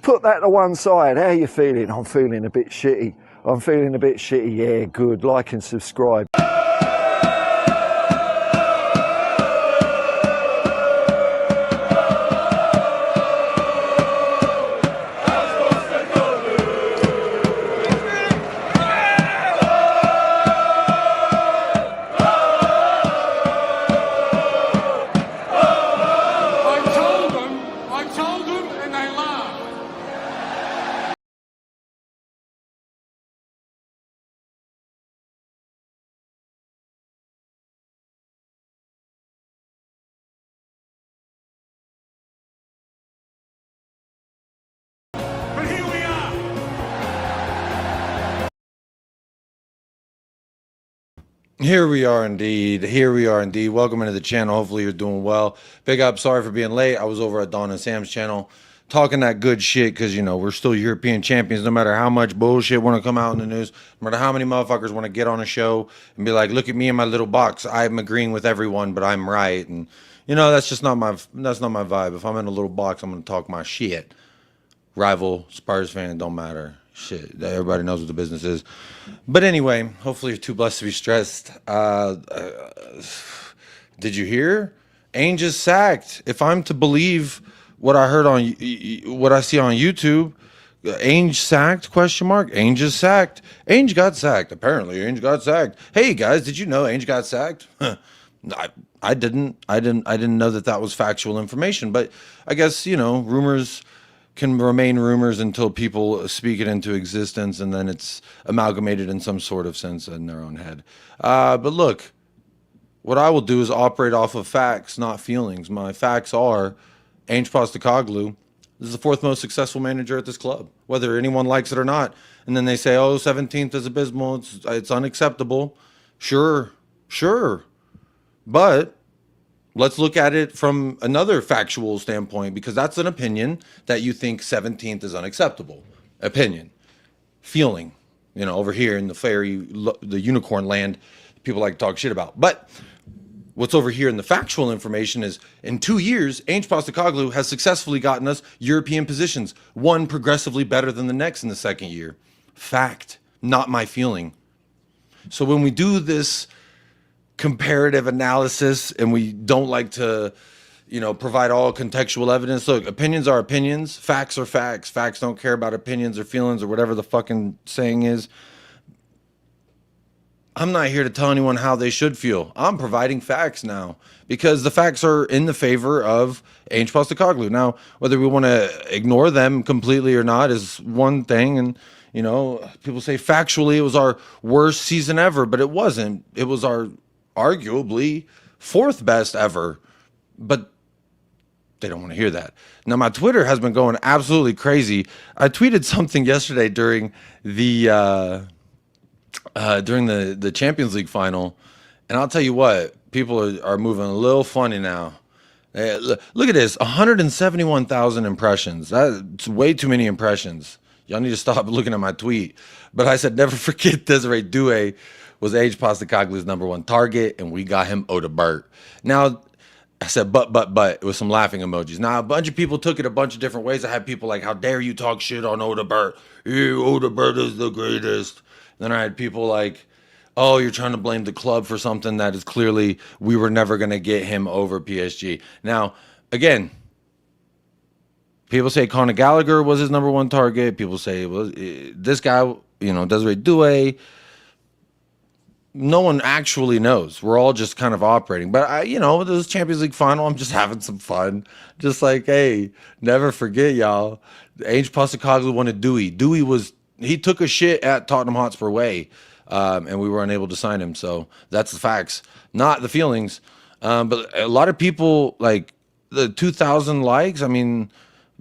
put that to one side. How are you feeling? I'm feeling a bit shitty. I'm feeling a bit shitty. Yeah, good. Like and subscribe. Here we are indeed. Here we are indeed. Welcome into the channel. Hopefully you're doing well. Big up. Sorry for being late. I was over at Dawn and Sam's channel talking that good shit because, you know, we're still European champions no matter how much bullshit want to come out in the news, no matter how many motherfuckers want to get on a show and be like, look at me in my little box. I'm agreeing with everyone, but I'm right. And, you know, that's not my vibe. If I'm in a little box, I'm going to talk my shit. Rival, Spurs fan, don't matter. Shit, everybody knows what the business is. But anyway, hopefully you're too blessed to be stressed. Did you hear? Ange is sacked. If I'm to believe what I heard on what I see on YouTube, Ange sacked? Question mark. Ange is sacked. Ange got sacked. Apparently, Ange got sacked. Hey guys, did you know Ange got sacked? I didn't know that was factual information. But I guess, you know, rumors can remain rumors until people speak it into existence, and then it's amalgamated in some sort of sense in their own head. But look, what I will do is operate off of facts, not feelings. My facts are Ange Postecoglou is the fourth most successful manager at this club, whether anyone likes it or not. And then they say, oh, 17th is abysmal. It's unacceptable. Sure. But let's look at it from another factual standpoint, because that's an opinion that you think 17th is unacceptable. Opinion. Feeling. You know, over here in the unicorn land, people like to talk shit about. But what's over here in the factual information is in 2 years, Ange Postecoglou has successfully gotten us European positions, one progressively better than the next in the second year. Fact, not my feeling. So when we do this comparative analysis and we don't like to, you know, provide all contextual evidence. Look, opinions are opinions. Facts are facts. Facts don't care about opinions or feelings or whatever the fucking saying is. I'm not here to tell anyone how they should feel. I'm providing facts now because the facts are in the favor of Ange Postecoglou. Now, whether we want to ignore them completely or not is one thing. And, you know, people say factually it was our worst season ever, but it wasn't. It was our arguably fourth best ever, but they don't want to hear that. Now, my Twitter has been going absolutely crazy. I tweeted something yesterday during the Champions League final, and I'll tell you what, people are moving a little funny now. Look at this, 171,000 impressions. That's way too many impressions. Y'all need to stop looking at my tweet. But I said, never forget Desiree Doué was Ange Postecoglou's #1 target, and we got him Odebert. Now, I said, but, with some laughing emojis. Now, a bunch of people took it a bunch of different ways. I had people like, how dare you talk shit on Odebert? Odebert is the greatest. Then I had people like, oh, you're trying to blame the club for something that is clearly we were never going to get him over PSG. Now, again, people say Conor Gallagher was his #1 target. People say it was this guy, you know, Desiree Doué. No one actually knows. We're all just kind of operating. But, you know, this Champions League final, I'm just having some fun. Just like, hey, never forget, y'all. Ange Postecoglou wanted Dewey. He took a shit at Tottenham Hotspur way, and we were unable to sign him. So that's the facts, not the feelings. But a lot of people, like the 2,000 likes, I mean,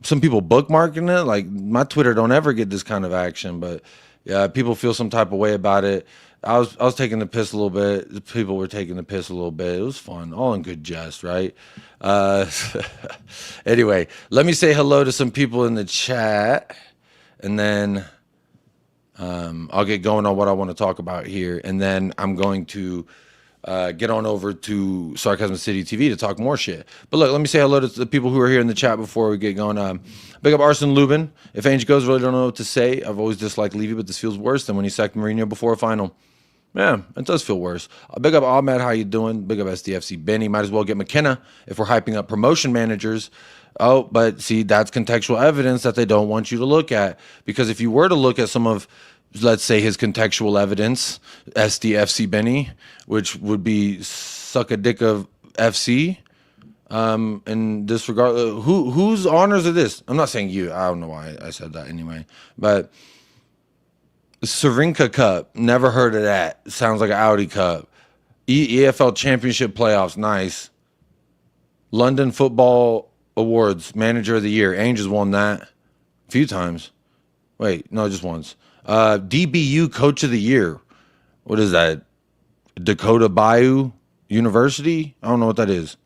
some people bookmarking it. Like my Twitter don't ever get this kind of action, but yeah, people feel some type of way about it. I was taking the piss a little bit. People were taking the piss a little bit. It was fun, all in good jest, right? Anyway, let me say hello to some people in the chat, and then I'll get going on what I want to talk about here, and then I'm going to get on over to Sarcasm City TV to talk more shit. But look, let me say hello to the people who are here in the chat before we get going. Big up Arsene Lubin. If Ange goes, really don't know what to say. I've always disliked Levy, but this feels worse than when he sacked Mourinho before a final. Yeah, it does feel worse. Big up Ahmed, how you doing? Big up SDFC Benny. Might as well get McKenna if we're hyping up promotion managers. Oh, but see, that's contextual evidence that they don't want you to look at. Because if you were to look at some of, let's say, his contextual evidence, SDFC Benny, which would be suck a dick of FC, in this regard, whose honors are this? I'm not saying you. I don't know why I said that anyway. But Cervinka Cup, never heard of that. Sounds like an Audi Cup. EFL Championship playoffs, nice. London Football Awards, Manager of the Year. Ange has won that a few times. Wait, no, just once. DBU Coach of the Year. What is that? Dakota Bayou University? I don't know what that is.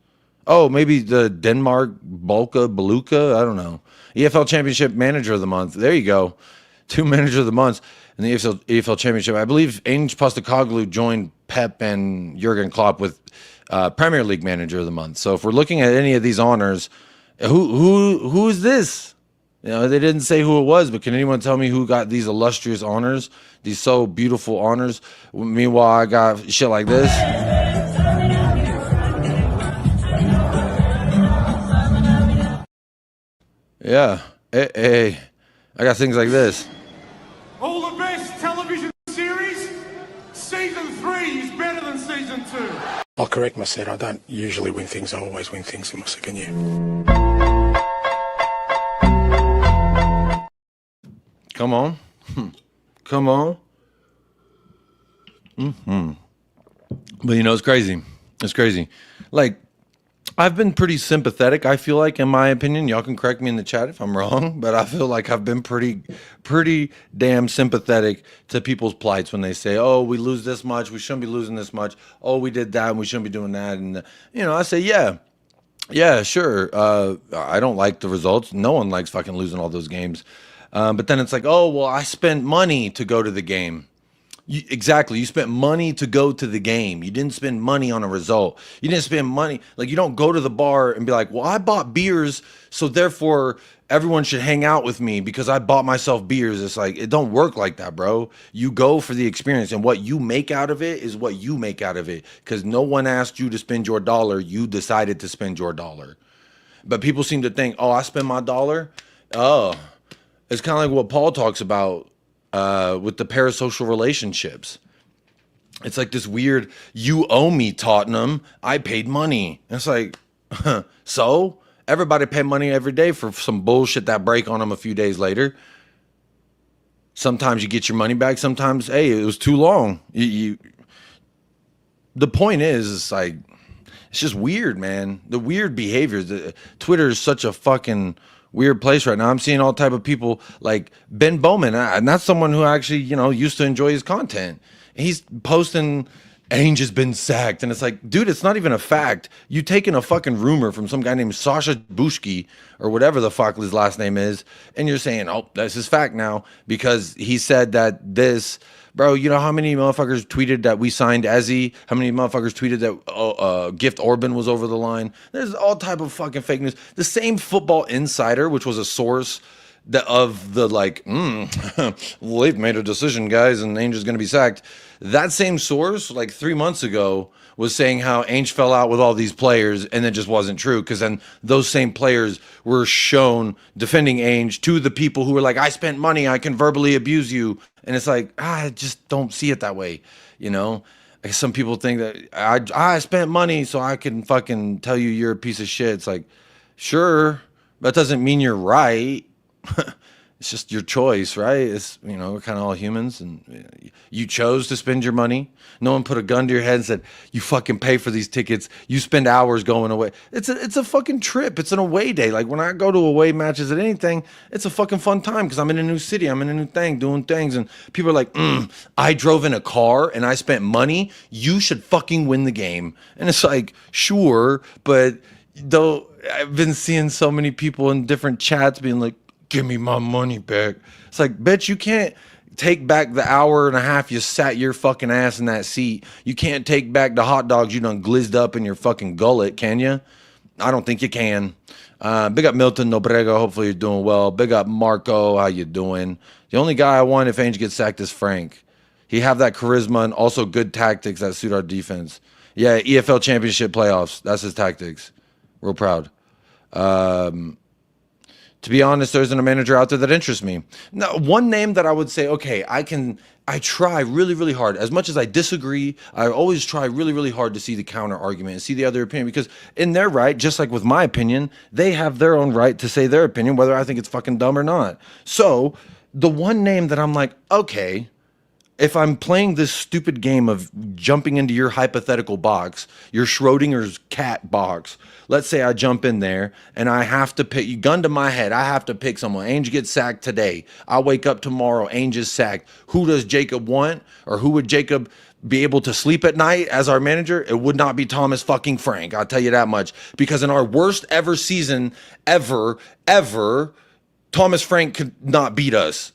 Oh, maybe the Denmark Beluca? I don't know. EFL Championship Manager of the Month. There you go. 2 Manager of the Month in the EFL Championship. I believe Ange Postecoglou joined Pep and Jurgen Klopp with Premier League Manager of the Month. So if we're looking at any of these honors, who is this? You know, they didn't say who it was, but can anyone tell me who got these illustrious honors, these so beautiful honors? Meanwhile, I got shit like this. Yeah. Hey, I got things like this. All the best television series. Season 3 is better than Season 2. I'll correct myself. I don't usually win things. I always win things in my second year. Come on. Come on. But you know, it's crazy. It's crazy. Like, I've been pretty sympathetic, I feel like, in my opinion. Y'all can correct me in the chat if I'm wrong, but I feel like I've been pretty damn sympathetic to people's plights when they say, oh, we lose this much, we shouldn't be losing this much. Oh, we did that and we shouldn't be doing that. And, you know, I say, yeah, sure. I don't like the results. No one likes fucking losing all those games. But then it's like, oh, well, I spent money to go to the game. Exactly. You spent money to go to the game. You didn't spend money on a result. You didn't spend money. Like, you don't go to the bar and be like, well, I bought beers, so therefore everyone should hang out with me because I bought myself beers. It's like, it don't work like that, bro. You go for the experience, and what you make out of it is what you make out of it, because no one asked you to spend your dollar. You decided to spend your dollar. But people seem to think, oh, I spend my dollar. Oh, it's kind of like what Paul talks about with the parasocial relationships. It's like this weird, you owe me, Tottenham. I paid money. And it's like, so? Everybody pay money every day for some bullshit that break on them a few days later. Sometimes you get your money back. Sometimes, hey, it was too long. The point is, it's like, it's just weird, man. The weird behaviors. Twitter is such a fucking weird place right now. I'm seeing all type of people like Ben Bowman, and that's someone who actually, you know, used to enjoy his content. He's posting, Ange has been sacked, and it's like, dude, it's not even a fact. You taking a fucking rumor from some guy named Sasha Bushki or whatever the fuck his last name is, and you're saying, oh, that's his fact now because he said that this. Bro, you know how many motherfuckers tweeted that we signed Ezzy? How many motherfuckers tweeted that Gift Orban was over the line? There's all type of fucking fake news. The same Football Insider, which was a source of the like, they've made a decision, guys, and Ange is going to be sacked. That same source, like 3 months ago, was saying how Ange fell out with all these players, and it just wasn't true, because then those same players were shown defending Ange to the people who were like, I spent money, I can verbally abuse you. And it's like, I just don't see it that way, you know? Like, some people think that I spent money so I can fucking tell you you're a piece of shit. It's like, sure, but that doesn't mean you're right. It's just your choice, right? It's, you know, we're kind of all humans, and you chose to spend your money. No one put a gun to your head and said, you fucking pay for these tickets. You spend hours going away. It's a fucking trip. It's an away day. Like, when I go to away matches at anything, it's a fucking fun time because I'm in a new city. I'm in a new thing, doing things. And people are like, I drove in a car and I spent money. You should fucking win the game. And it's like, sure. But though I've been seeing so many people in different chats being like, give me my money back. It's like, bitch, you can't take back the hour and a half you sat your fucking ass in that seat. You can't take back the hot dogs you done glizzed up in your fucking gullet, can you? I don't think you can. Big up Milton Nobrega. Hopefully you're doing well. Big up Marco. How you doing? The only guy I want if Ange gets sacked is Frank. He have that charisma and also good tactics that suit our defense. Yeah, EFL Championship playoffs. That's his tactics. Real proud. To be honest, there isn't a manager out there that interests me. Now, one name that I would say, okay, I try really, really hard. As much as I disagree, I always try really, really hard to see the counter argument and see the other opinion, because in their right, just like with my opinion, they have their own right to say their opinion, whether I think it's fucking dumb or not. So the one name that I'm like, okay, if I'm playing this stupid game of jumping into your hypothetical box, your Schrodinger's cat box, let's say I jump in there and I have to pick, you gun to my head, I have to pick someone. Ange gets sacked today. I wake up tomorrow, Ange is sacked. Who does Jacob want? Or who would Jacob be able to sleep at night as our manager? It would not be Thomas fucking Frank. I'll tell you that much. Because in our worst ever season, ever, Thomas Frank could not beat us.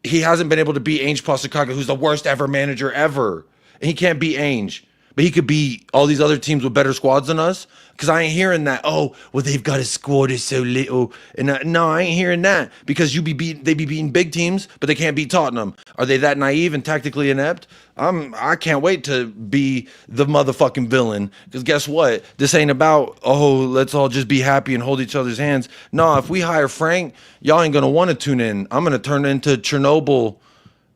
He hasn't been able to beat Ange Postecoglou, who's the worst ever manager ever. And he can't beat Ange. But he could beat all these other teams with better squads than us. Because I ain't hearing that, oh, well, they've got a squad is so little. And no, I ain't hearing that. Because they be beating big teams, but they can't beat Tottenham. Are they that naive and tactically inept? I can't wait to be the motherfucking villain. Because guess what? This ain't about, oh, let's all just be happy and hold each other's hands. No, if we hire Frank, y'all ain't going to want to tune in. I'm going to turn into Chernobyl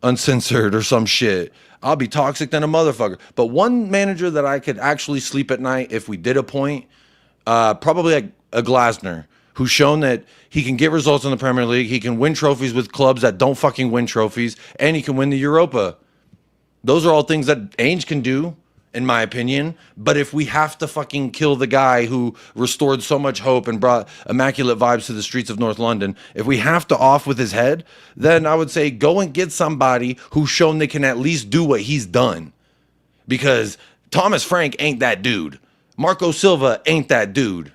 uncensored or some shit. I'll be toxic than a motherfucker. But one manager that I could actually sleep at night if we did appoint, probably a Glasner, who's shown that he can get results in the Premier League. He can win trophies with clubs that don't fucking win trophies, and he can win the Europa. Those are all things that Ainge can do, in my opinion. But if we have to fucking kill the guy who restored so much hope and brought immaculate vibes to the streets of North London, if we have to off with his head, then I would say go and get somebody who's shown they can at least do what he's done. Because Thomas Frank ain't that dude. Marco Silva ain't that dude.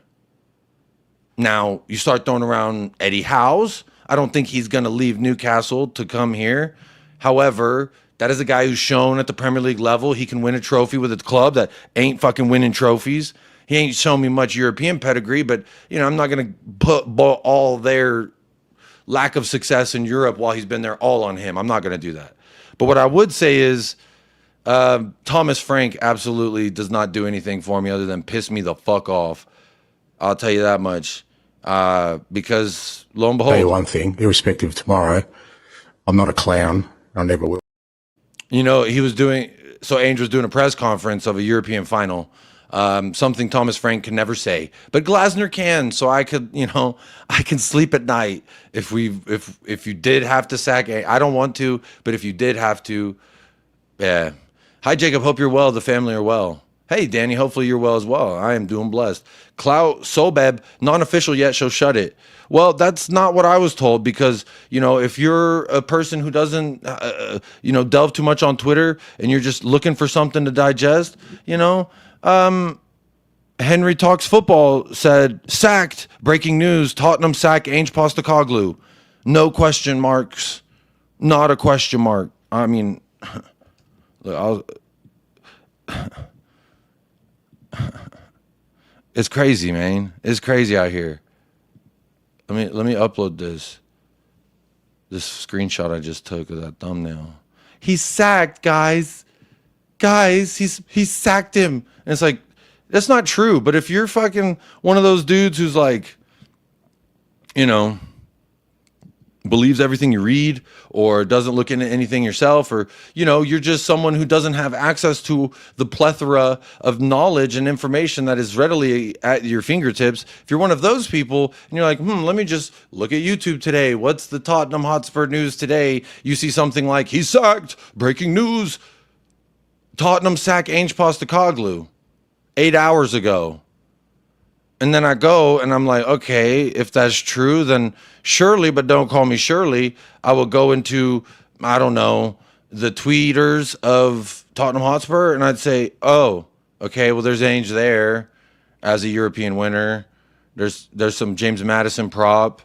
Now, you start throwing around Eddie Howe's. I don't think he's going to leave Newcastle to come here. However, that is a guy who's shown at the Premier League level he can win a trophy with a club that ain't fucking winning trophies. He ain't shown me much European pedigree, but, you know, I'm not going to put all their lack of success in Europe while he's been there all on him. I'm not going to do that. But what I would say is Thomas Frank absolutely does not do anything for me other than piss me the fuck off. I'll tell you that much. Because, lo and behold. Tell you one thing, irrespective of tomorrow, I'm not a clown. I never will. You know, Ainge was doing a press conference of a European final, something Thomas Frank can never say, but Glasner can. So I could, I can sleep at night if you did have to sack. I don't want to, but if you did have to, yeah. Hi, Jacob. Hope you're well. The family are well. Hey, Danny. Hopefully you're well as well. I am doing blessed. Clout Sobeb, non-official yet, so shut it. Well, that's not what I was told, because, if you're a person who doesn't, delve too much on Twitter and you're just looking for something to digest, Henry Talks Football said, sacked, breaking news, Tottenham sack Ange Postecoglou. No question marks. Not a question mark. I mean, look, it's crazy, man. It's crazy out here. Let me upload this screenshot I just took of that thumbnail. He's sacked, guys. He's sacked him. And it's like, that's not true. But if you're fucking one of those dudes who's like, believes everything you read, or doesn't look into anything yourself, or you're just someone who doesn't have access to the plethora of knowledge and information that is readily at your fingertips. If you're one of those people and you're like, let me just look at YouTube today, what's the Tottenham Hotspur news today? You see something like, he's sacked, breaking news, Tottenham sack Ange Postecoglou 8 hours ago. And then I go and I'm like, okay, if that's true, then surely, but don't call me Shirley, I will go into, I don't know, the tweeters of Tottenham Hotspur, and I'd say, oh, okay, well, there's Ange there as a European winner. There's some James Madison prop.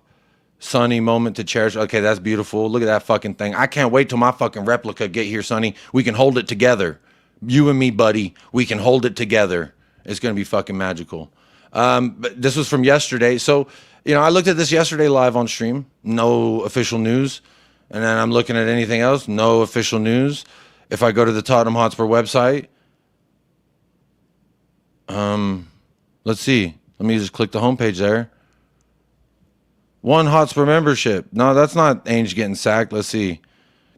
Sonny moment to cherish. Okay, that's beautiful. Look at that fucking thing. I can't wait till my fucking replica get here, Sonny. We can hold it together. You and me, buddy. We can hold it together. It's going to be fucking magical. But this was from yesterday. So, I looked at this yesterday live on stream. No official news. And then I'm looking at anything else. No official news. If I go to the Tottenham Hotspur website, let's see. Let me just click the homepage there. One Hotspur membership. No, that's not Ange getting sacked. Let's see.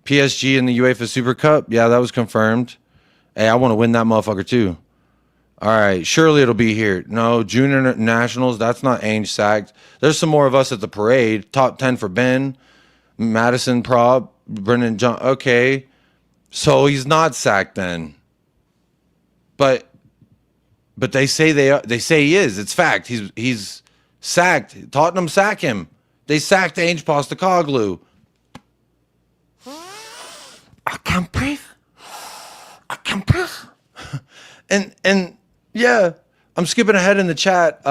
PSG in the UEFA Super Cup. Yeah, that was confirmed. Hey, I want to win that motherfucker too. All right. Surely it'll be here. No, Junior Nationals. That's not Ange sacked. There's some more of us at the parade. Top 10 for Ben. Madison Prop. Brendan John. Okay. So he's not sacked then. But they say they say he is. It's fact. He's sacked. Tottenham sack him. They sacked Ange Postecoglou. I can't breathe. I can't breathe. And yeah, I'm skipping ahead in the chat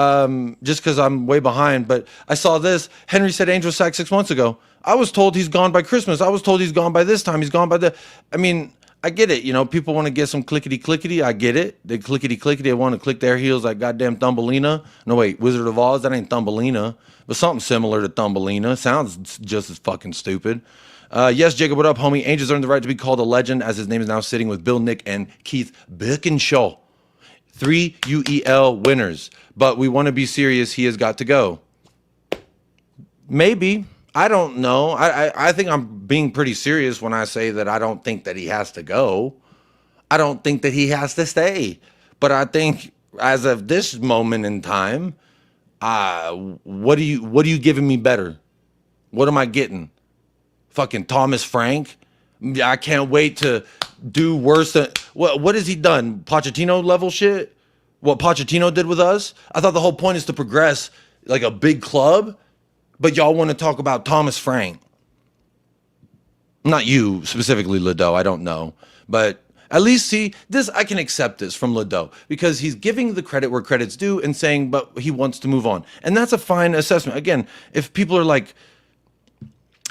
just because I'm way behind. But I saw this. Henry said Ange was sacked 6 months ago. I was told he's gone by Christmas. I was told he's gone by this time. He's gone by the. I mean, I get it. People want to get some clickety. I get it. They clickety. They want to click their heels like goddamn Thumbelina. No, wait. Wizard of Oz. That ain't Thumbelina. But something similar to Thumbelina. Sounds just as fucking stupid. Yes, Jacob, what up, homie? Ange has earned the right to be called a legend as his name is now sitting with Bill, Nick, and Keith Birkinshaw. 3 UEL winners. But we want to be serious. He has got to go. Maybe. I don't know. I think I'm being pretty serious when I say that I don't think that he has to go. I don't think that he has to stay. But I think as of this moment in time, what are you giving me better? What am I getting? Fucking Thomas Frank? I can't wait to do worse than what has he done? Pochettino level shit? What Pochettino did with us? I thought the whole point is to progress like a big club. But y'all want to talk about Thomas Frank. Not you specifically, Ledo. I don't know. But at least see, this I can accept this from Ledo because he's giving the credit where credit's due and saying, but he wants to move on. And that's a fine assessment. Again, if people are like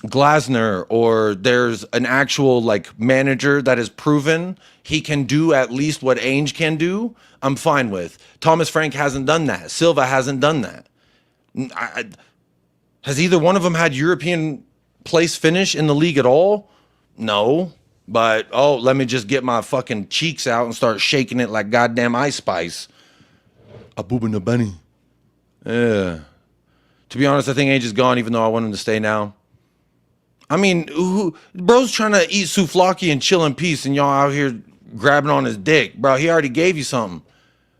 Glasner or there's an actual like manager that has proven he can do at least what Ainge can do, I'm fine with. Thomas Frank hasn't done that. Silva hasn't done that. Has either one of them had European place finish in the league at all? No. But, let me just get my fucking cheeks out and start shaking it like goddamn Ice Spice. A boob in the bunny. Yeah. To be honest, I think Ange is gone, even though I want him to stay now. I mean, bro's trying to eat souvlaki and chill in peace, and y'all out here grabbing on his dick. Bro, he already gave you something.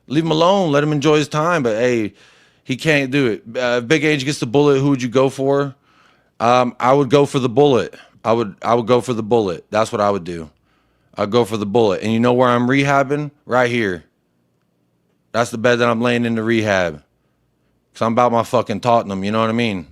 Leave him alone. Let him enjoy his time. But, hey, he can't do it. If Big Ange gets the bullet, who would you go for? I would go for the bullet. I would go for the bullet. That's what I would do. I'd go for the bullet. And you know where I'm rehabbing? Right here. That's the bed that I'm laying in the rehab. Because I'm about my fucking Tottenham, you know what I mean?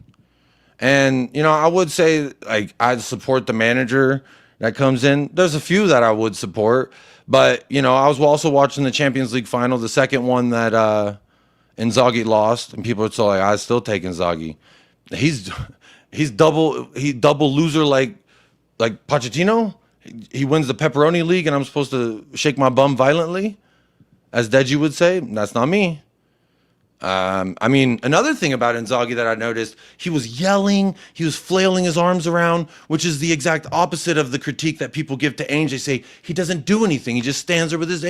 And, I would say, like, I'd support the manager that comes in. There's a few that I would support. But, I was also watching the Champions League final, the second one that Inzaghi lost. And people are still like, I still take Inzaghi. He's double loser like Pochettino. He wins the Pepperoni League and I'm supposed to shake my bum violently, as Deji would say. That's not me. I mean, another thing about Inzaghi that I noticed, he was yelling, he was flailing his arms around, which is the exact opposite of the critique that people give to Ange. They say he doesn't do anything. He just stands there with his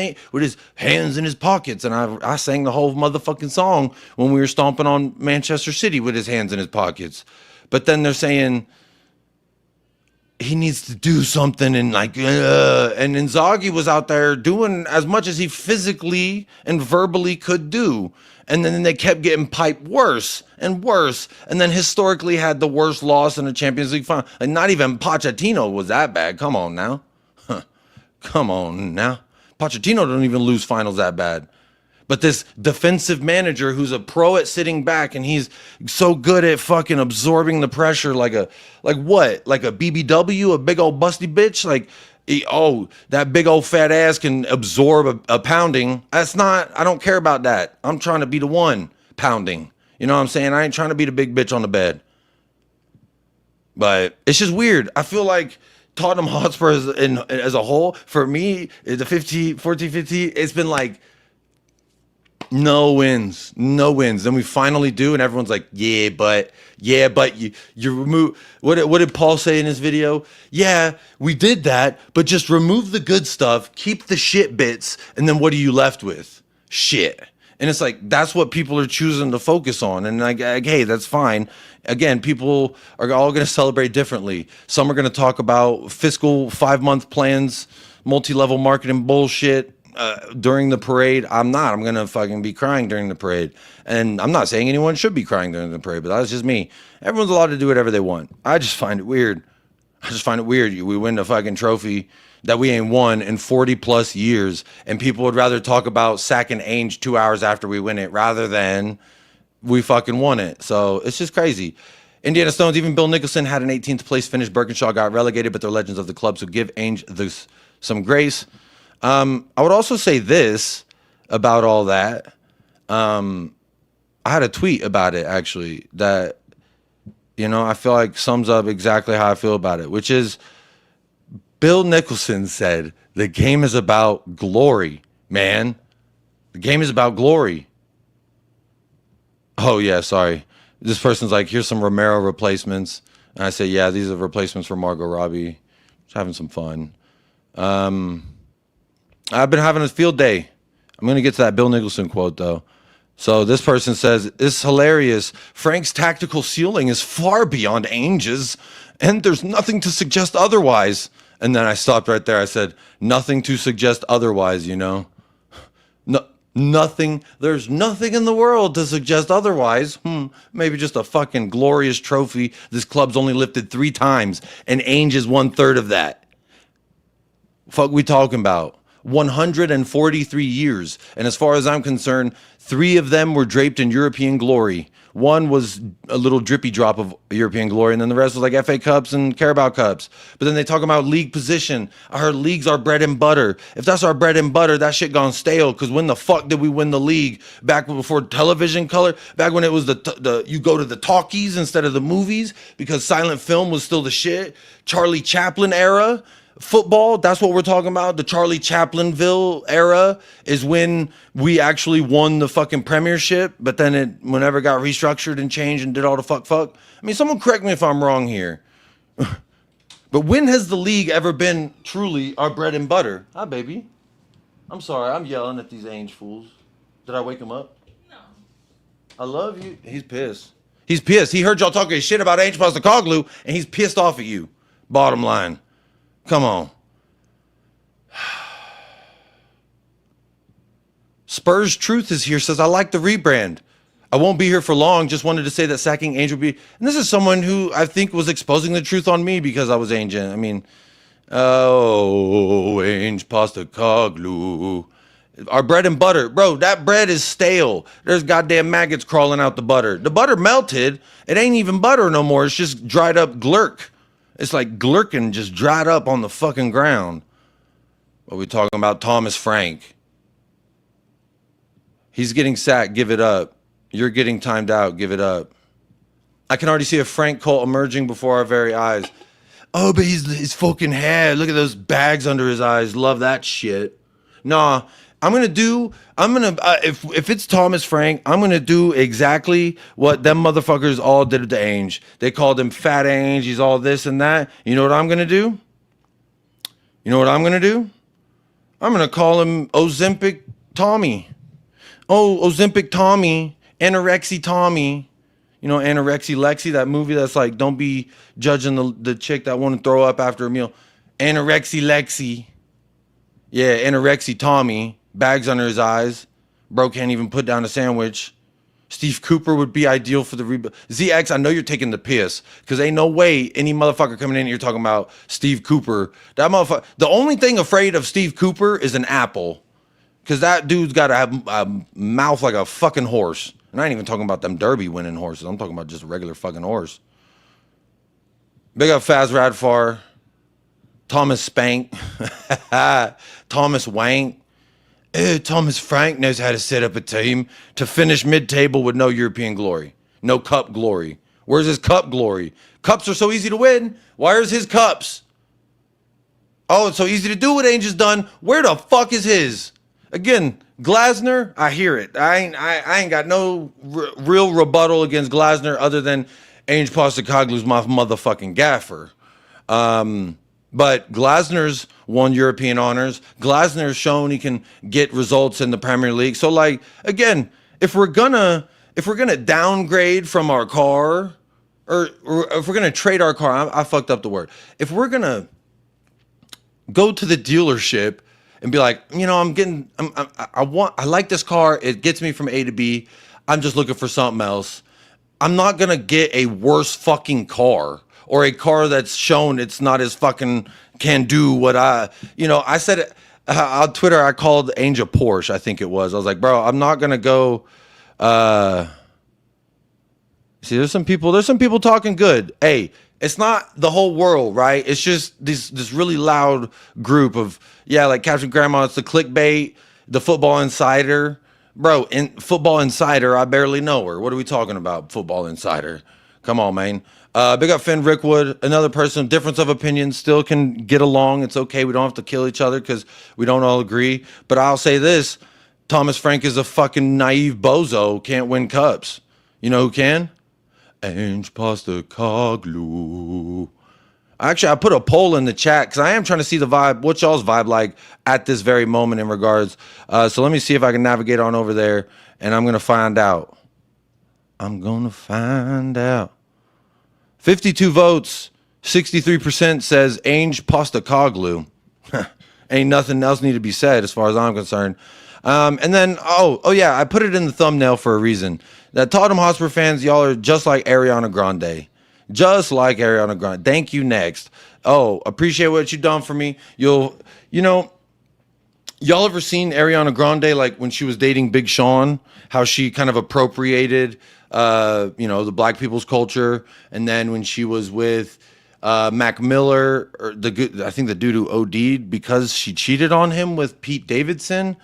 hands in his pockets. And I sang the whole motherfucking song when we were stomping on Manchester City with his hands in his pockets. But then they're saying he needs to do something and and Inzaghi was out there doing as much as he physically and verbally could do. And then they kept getting piped worse and worse. And then historically had the worst loss in the Champions League final. And not even Pochettino was that bad. Come on now. Come on now. Pochettino don't even lose finals that bad. But this defensive manager who's a pro at sitting back and he's so good at fucking absorbing the pressure like a BBW, a big old busty bitch. That big old fat ass can absorb a pounding. I don't care about that. I'm trying to be the one pounding. You know what I'm saying? I ain't trying to be the big bitch on the bed. But it's just weird. I feel like Tottenham Hotspur as a whole, for me, the 14-15, it's been like no wins. Then we finally do, and everyone's like, yeah, but you remove what did Paul say in his video? Yeah, we did that, but just remove the good stuff, keep the shit bits, and then what are you left with? Shit. And it's like, that's what people are choosing to focus on. And like, hey, that's fine. Again, people are all going to celebrate differently. Some are going to talk about fiscal 5-month plans, multi-level marketing bullshit during the parade. I'm not. I'm going to fucking be crying during the parade. And I'm not saying anyone should be crying during the parade, but that's just me. Everyone's allowed to do whatever they want. I just find it weird. We win a fucking trophy that we ain't won in 40 plus years, and people would rather talk about sacking Ange 2 hours after we win it rather than we fucking won it. So it's just crazy. Indiana Stones, even Bill Nicholson had an 18th place finish. Birkinshaw got relegated, but they're legends of the club, so give Ange some grace. I would also say this about all that. I had a tweet about it, actually, that, I feel like sums up exactly how I feel about it, which is Bill Nicholson said, the game is about glory, man. The game is about glory. Oh, yeah, sorry. This person's like, here's some Romero replacements. And I say, yeah, these are replacements for Margot Robbie. Just having some fun. I've been having a field day. I'm going to get to that Bill Nicholson quote, though. So this person says, it's hilarious. Frank's tactical ceiling is far beyond Ange's, and there's nothing to suggest otherwise. And then I stopped right there. I said, nothing to suggest otherwise, No, nothing. There's nothing in the world to suggest otherwise. Maybe just a fucking glorious trophy this club's only lifted 3 times, and Ange is 1/3 of that. Fuck we talking about? 143 years. And as far as I'm concerned, 3 of them were draped in European glory. One was a little drippy drop of European glory, and then the rest was like FA Cups and Carabao Cups. But then they talk about league position. I heard leagues are bread and butter. If that's our bread and butter, that shit gone stale, because when the fuck did we win the league? Back before television color? Back when it was the you go to the talkies instead of the movies, because silent film was still the shit? Charlie Chaplin era? Football, that's what we're talking about. The Charlie Chaplinville era is when we actually won the fucking premiership, but then it whenever got restructured and changed and did all the fuck. I mean, someone correct me if I'm wrong here. But when has the league ever been truly our bread and butter? Hi, baby. I'm sorry, I'm yelling at these Ange fools. Did I wake him up? No. I love you. He's pissed. He's pissed. He heard y'all talking shit about Ange Postecoglou, and he's pissed off at you. Bottom line. Come on. Spurs Truth is here, says, I like the rebrand. I won't be here for long. Just wanted to say that sacking Ange would be... And this is someone who I think was exposing the truth on me because I was Ange. I mean, Ange Postecoglou. Our bread and butter. Bro, that bread is stale. There's goddamn maggots crawling out the butter. The butter melted. It ain't even butter no more. It's just dried up glurk. It's like glurkin just dried up on the fucking ground. What are we talking about? Thomas Frank. He's getting sacked. Give it up. You're getting timed out. Give it up. I can already see a Frank cult emerging before our very eyes. Oh, but his fucking hair. Look at those bags under his eyes. Love that shit. Nah, if it's Thomas Frank, I'm going to do exactly what them motherfuckers all did to Ange. They called him Fat Ange. He's all this and that. You know what I'm going to do? I'm going to call him Ozempic Tommy. Oh, Ozempic Tommy. Anorexy Tommy. Anorexy Lexi, that movie that's like, don't be judging the chick that want to throw up after a meal. Anorexy Lexi. Yeah, Anorexy Tommy. Bags under his eyes. Bro can't even put down a sandwich. Steve Cooper would be ideal for the rebuild. ZX, I know you're taking the piss, because ain't no way any motherfucker coming in here talking about Steve Cooper. That motherfucker. The only thing afraid of Steve Cooper is an apple, because that dude's got a mouth like a fucking horse. And I ain't even talking about them Derby winning horses. I'm talking about just a regular fucking horse. Big up Faz Radfar. Thomas Spank. Thomas Wank. Thomas Frank knows how to set up a team to finish mid-table with no European glory, no cup glory. Where's his cup glory? Cups are so easy to win. Where's his cups? Oh, it's so easy to do what Ange has done. Where the fuck is his? Again, Glasner, I hear it. I ain't got no real rebuttal against Glasner other than Ange Postecoglou's my motherfucking gaffer. But Glasner's won European honors. Glasner's shown he can get results in the Premier League. So, like, again, if we're gonna downgrade from our car, or if we're gonna trade our car, I fucked up the word. If we're gonna go to the dealership and be like, you know, I like this car. It gets me from A to B. I'm just looking for something else. I'm not gonna get a worse fucking car, or a car that's shown it's not as fucking can do what I said it on Twitter. I called Ange a Porsche, I think it was. I was like, bro, I'm not gonna go. See, there's some people talking good. Hey, it's not the whole world, right? It's just this really loud group of, like Captain Grandma. It's the clickbait, the Football Insider. Bro, in Football Insider, I barely know her. What are we talking about, Football Insider? Come on, man. Big up Finn Rickwood, another person, difference of opinion, still can get along. It's okay. We don't have to kill each other because we don't all agree. But I'll say this, Thomas Frank is a fucking naive bozo, can't win cups. You know who can? Ange Postecoglou. Actually, I put a poll in the chat because I am trying to see the vibe, what y'all's vibe like at this very moment in regards. So let me see if I can navigate on over there, and I'm going to find out. 52 votes, 63% says Ange Postecoglou. Ain't nothing else need to be said as far as I'm concerned. And then, I put it in the thumbnail for a reason. That Tottenham Hotspur fans, y'all are just like Ariana Grande. Just like Ariana Grande. Thank you, next. Oh, appreciate what you done for me. Y'all ever seen Ariana Grande, like when she was dating Big Sean, how she kind of appropriated, the black people's culture, and then when she was with Mac Miller, or I think the dude who OD'd because she cheated on him with Pete Davidson,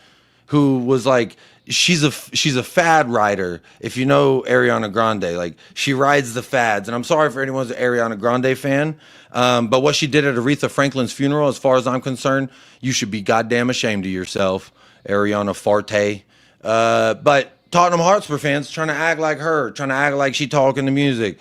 who was like, she's a fad rider. If you know Ariana Grande, like she rides the fads. And I'm sorry for anyone's an Ariana Grande fan, but what she did at Aretha Franklin's funeral, as far as I'm concerned, you should be goddamn ashamed of yourself, Ariana Forte. But Tottenham Hotspur fans trying to act like her, trying to act like she talking the music,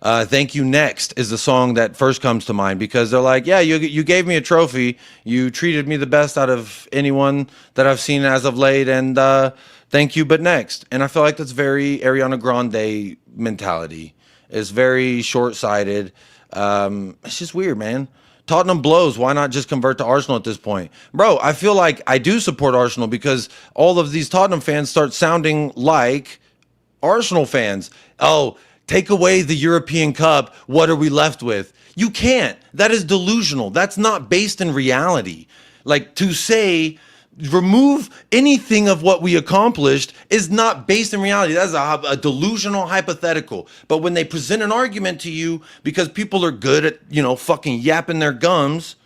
Thank You Next is the song that first comes to mind, because they're like, yeah, you gave me a trophy. You treated me the best out of anyone that I've seen as of late. And thank you, but next. And I feel like that's very Ariana Grande mentality. It's very short-sighted. It's just weird, man. Tottenham blows. Why not just convert to Arsenal at this point? Bro, I feel like I do support Arsenal because all of these Tottenham fans start sounding like Arsenal fans. Oh, take away the European Cup, what are we left with? You can't. That is delusional. That's not based in reality. Like, to say, remove anything of what we accomplished is not based in reality. That's a delusional hypothetical. But when they present an argument to you, because people are good at, fucking yapping their gums,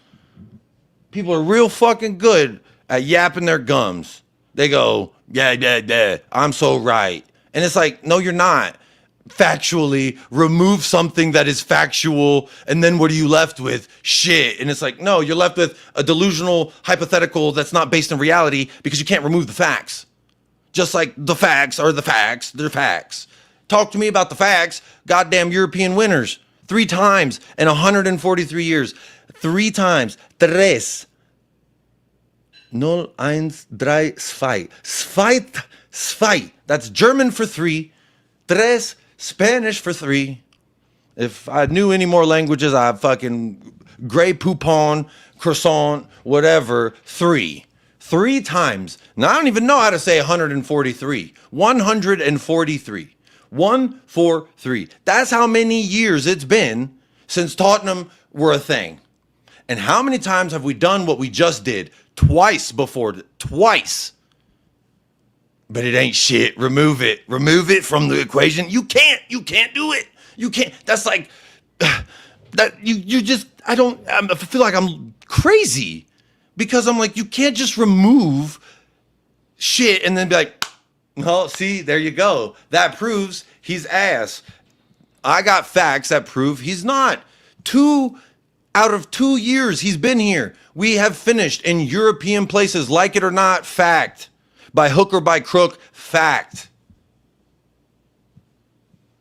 people are real fucking good at yapping their gums. They go, yeah, I'm so right. And it's like, no, you're not. Factually remove something that is factual, and then what are you left with? Shit. And it's like, no, you're left with a delusional hypothetical that's not based in reality because you can't remove the facts. Just like the facts are the facts, they're facts. Talk to me about the facts. Goddamn European winners 3 times in 143 years. 3 times. Tres. 0, 1, 3, 2. Zwei. That's German for 3. Tres. Spanish for 3. If I knew any more languages, I'd fucking Grey Poupon, croissant, whatever, 3. 3 times. Now, I don't even know how to say 143. 143. 143. That's how many years it's been since Tottenham were a thing. And how many times have we done what we just did? Twice before. Twice. But it ain't shit. Remove it. Remove it from the equation. You can't do it. You can't. That's like that. You just. I feel like I'm crazy because I'm like, you can't just remove shit and then be like, well, see, there you go. That proves he's ass. I got facts that prove he's not. 2 out of 2 years he's been here, we have finished in European places, like it or not, fact. By hook or by crook, fact.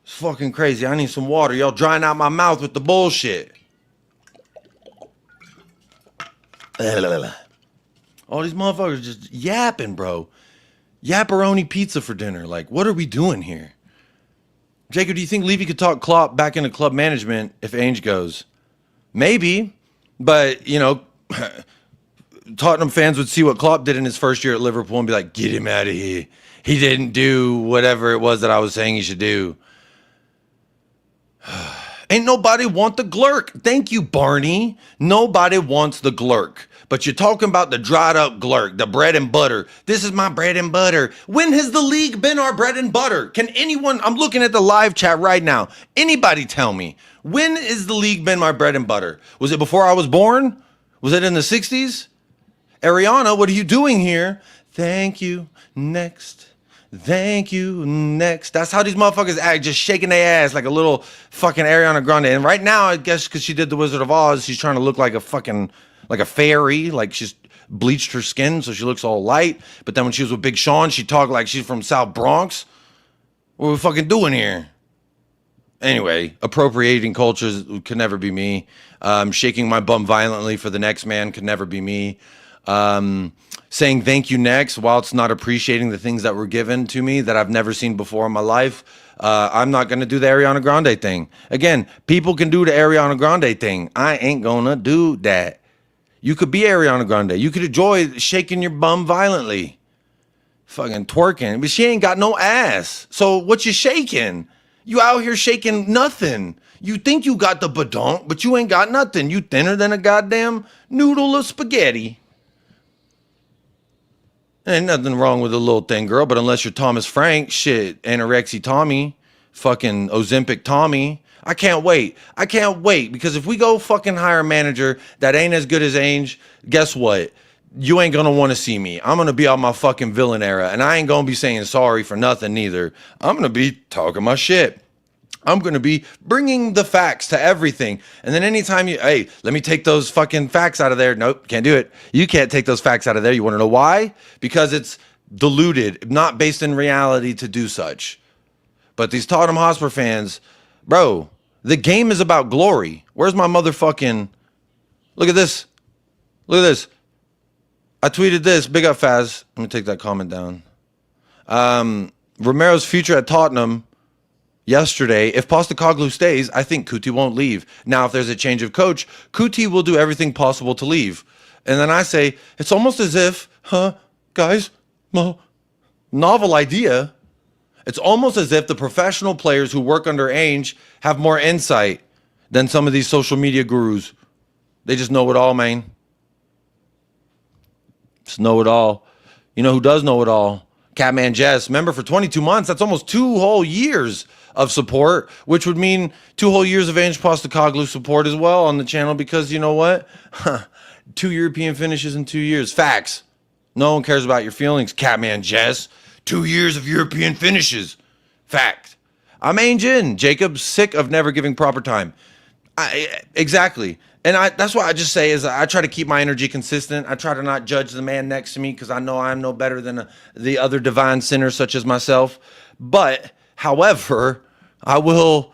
It's fucking crazy. I need some water. Y'all drying out my mouth with the bullshit. All these motherfuckers just yapping, bro. Yapperoni pizza for dinner. Like, what are we doing here? Jacob, do you think Levy could talk Klopp back into club management if Ange goes? Maybe, but, you know, Tottenham fans would see what Klopp did in his first year at Liverpool and be like, get him out of here. He didn't do whatever it was that I was saying he should do. Ain't nobody want the glurk. Thank you, Barney. Nobody wants the glurk. But you're talking about the dried up glurk, the bread and butter. This is my bread and butter. When has the league been our bread and butter? Can anyone, I'm looking at the live chat right now. Anybody tell me, when has the league been my bread and butter? Was it before I was born? Was it in the 60s? Ariana, what are you doing here? Thank you. Next. Thank you. Next. That's how these motherfuckers act, just shaking their ass like a little fucking Ariana Grande. And right now, I guess because she did The Wizard of Oz, she's trying to look like a fucking, like a fairy. Like she's bleached her skin so she looks all light. But then when she was with Big Sean, she talked like she's from South Bronx. What are we fucking doing here? Anyway, appropriating cultures could never be me. Shaking my bum violently for the next man could never be me. Saying thank you next while it's not appreciating the things that were given to me that I've never seen before in my life. I'm not going to do the Ariana Grande thing. Again, people can do the Ariana Grande thing. I ain't going to do that. You could be Ariana Grande. You could enjoy shaking your bum violently. Fucking twerking. But she ain't got no ass. So what you shaking? You out here shaking nothing. You think you got the badonk, but you ain't got nothing. You thinner than a goddamn noodle of spaghetti. Ain't nothing wrong with a little thin girl, but unless you're Thomas Frank, shit, anorexia Tommy, fucking Ozempic Tommy. I can't wait. I can't wait, because if we go fucking hire a manager that ain't as good as Ange, guess what? You ain't gonna want to see me. I'm gonna be on my fucking villain era, and I ain't gonna be saying sorry for nothing neither. I'm gonna be talking my shit. I'm going to be bringing the facts to everything. And then anytime you, hey, let me take those fucking facts out of there. Nope, can't do it. You can't take those facts out of there. You want to know why? Because it's diluted, not based in reality to do such. But these Tottenham Hotspur fans, bro, the game is about glory. Where's my motherfucking, look at this. Look at this. I tweeted this, big up Faz. Let me take that comment down. Romero's future at Tottenham. Yesterday, if Postecoglou stays, I think Kuti won't leave. Now, if there's a change of coach, Kuti will do everything possible to leave. And then I say, it's almost as if, guys, novel idea. It's almost as if the professional players who work under Ange have more insight than some of these social media gurus. They just know it all, man. Just know it all. You know who does know it all? Catman Jess. Remember, for 22 months, that's almost 2 whole years of support, which would mean 2 whole years of Ange Postecoglou support as well on the channel, because you know what? 2 European finishes in 2 years. Facts. No one cares about your feelings, Catman Jess. 2 years of European finishes. Fact. I'm Ange in. Jacob's sick of never giving proper time. Exactly. And that's what I just say is I try to keep my energy consistent. I try to not judge the man next to me because I know I'm no better than the other divine sinners such as myself. But, however, I will,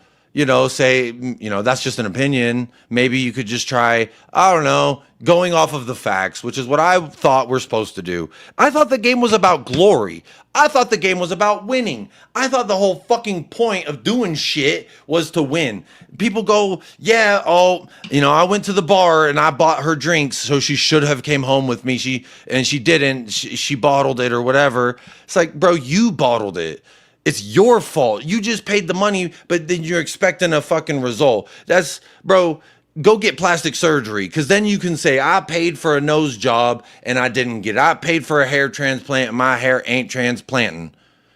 say, that's just an opinion. Maybe you could just try, I don't know, going off of the facts, which is what I thought we're supposed to do. I thought the game was about glory. I thought the game was about winning. I thought the whole fucking point of doing shit was to win. People go, I went to the bar and I bought her drinks, so she should have came home with me. She didn't. She bottled it or whatever. It's like, bro, you bottled it. It's your fault. You just paid the money, but then you're expecting a fucking result. That's, bro, go get plastic surgery, because then you can say, I paid for a nose job and I didn't get it. I paid for a hair transplant and my hair ain't transplanting.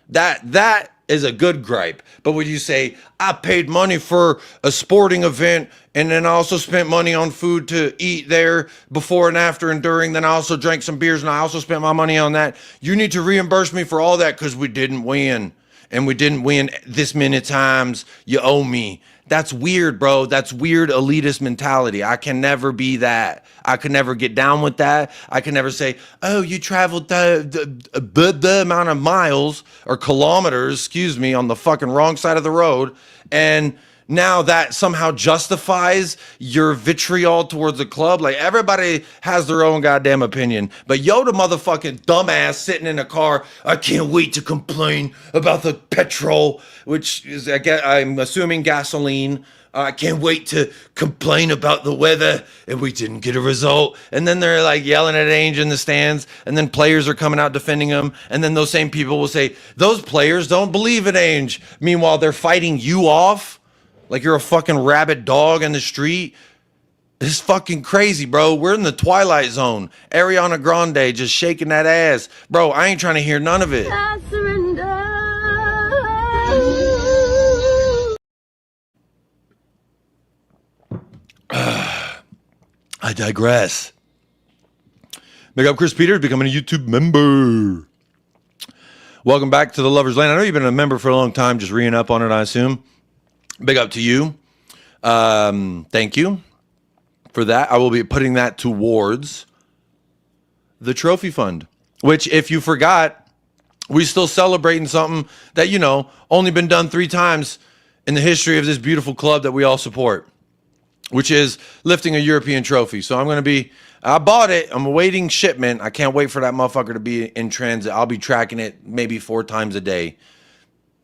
That is a good gripe. But when you say, I paid money for a sporting event and then I also spent money on food to eat there before and after and during, then I also drank some beers and I also spent my money on that. You need to reimburse me for all that because we didn't win. and we didn't win this many times, you owe me. That's weird, bro. That's weird elitist mentality. I can never be that. I could never get down with that. I can never say, oh, you traveled the amount of miles or kilometers, excuse me, on the fucking wrong side of the road. And now that somehow justifies your vitriol towards the club. Like, everybody has their own goddamn opinion. But yo, the motherfucking dumbass sitting in a car, I can't wait to complain about the petrol, which is, I'm assuming, gasoline. I can't wait to complain about the weather, and we didn't get a result. And then they're like yelling at Ange in the stands, and then players are coming out defending him. And then those same people will say, those players don't believe in Ange. Meanwhile, they're fighting you off like you're a fucking rabid dog in the street. It's fucking crazy, bro. We're in the Twilight Zone. Ariana Grande just shaking that ass. Bro, I ain't trying to hear none of it. I surrender. I digress. Big up Chris Peters becoming a YouTube member. Welcome back to the Lover's Lane. I know you've been a member for a long time, just reading up on it, I assume. Big up to you. Thank you for that. I will be putting that towards the trophy fund, which, if you forgot, we still celebrating something that, you know, only been done 3 times in the history of this beautiful club that we all support, which is lifting a European trophy. So I bought it. I'm awaiting shipment. I can't wait for that motherfucker to be in transit. I'll be tracking it maybe 4 times a day.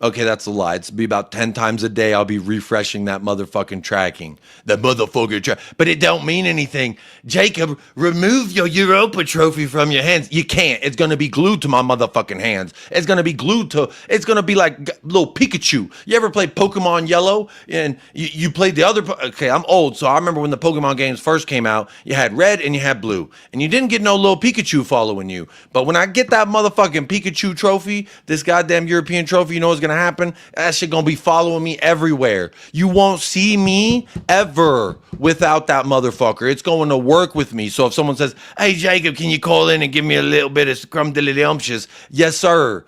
Okay, that's a lie. It's be about 10 times a day I'll be refreshing that motherfucking tracking. But it don't mean anything. Jacob, remove your Europa trophy from your hands. You can't. It's going to be glued to my motherfucking hands. It's going to be like little Pikachu. You ever played Pokemon Yellow? And you played the other... Okay, I'm old, so I remember when the Pokemon games first came out, you had red and you had blue. And you didn't get no little Pikachu following you. But when I get that motherfucking Pikachu trophy, this goddamn European trophy, you know what's going to happen? That shit gonna be following me everywhere. You won't see me ever without that motherfucker. It's going to work with me. So if someone says, hey Jacob, can you call in and give me a little bit of scrumdiddlyumptious? Yes sir,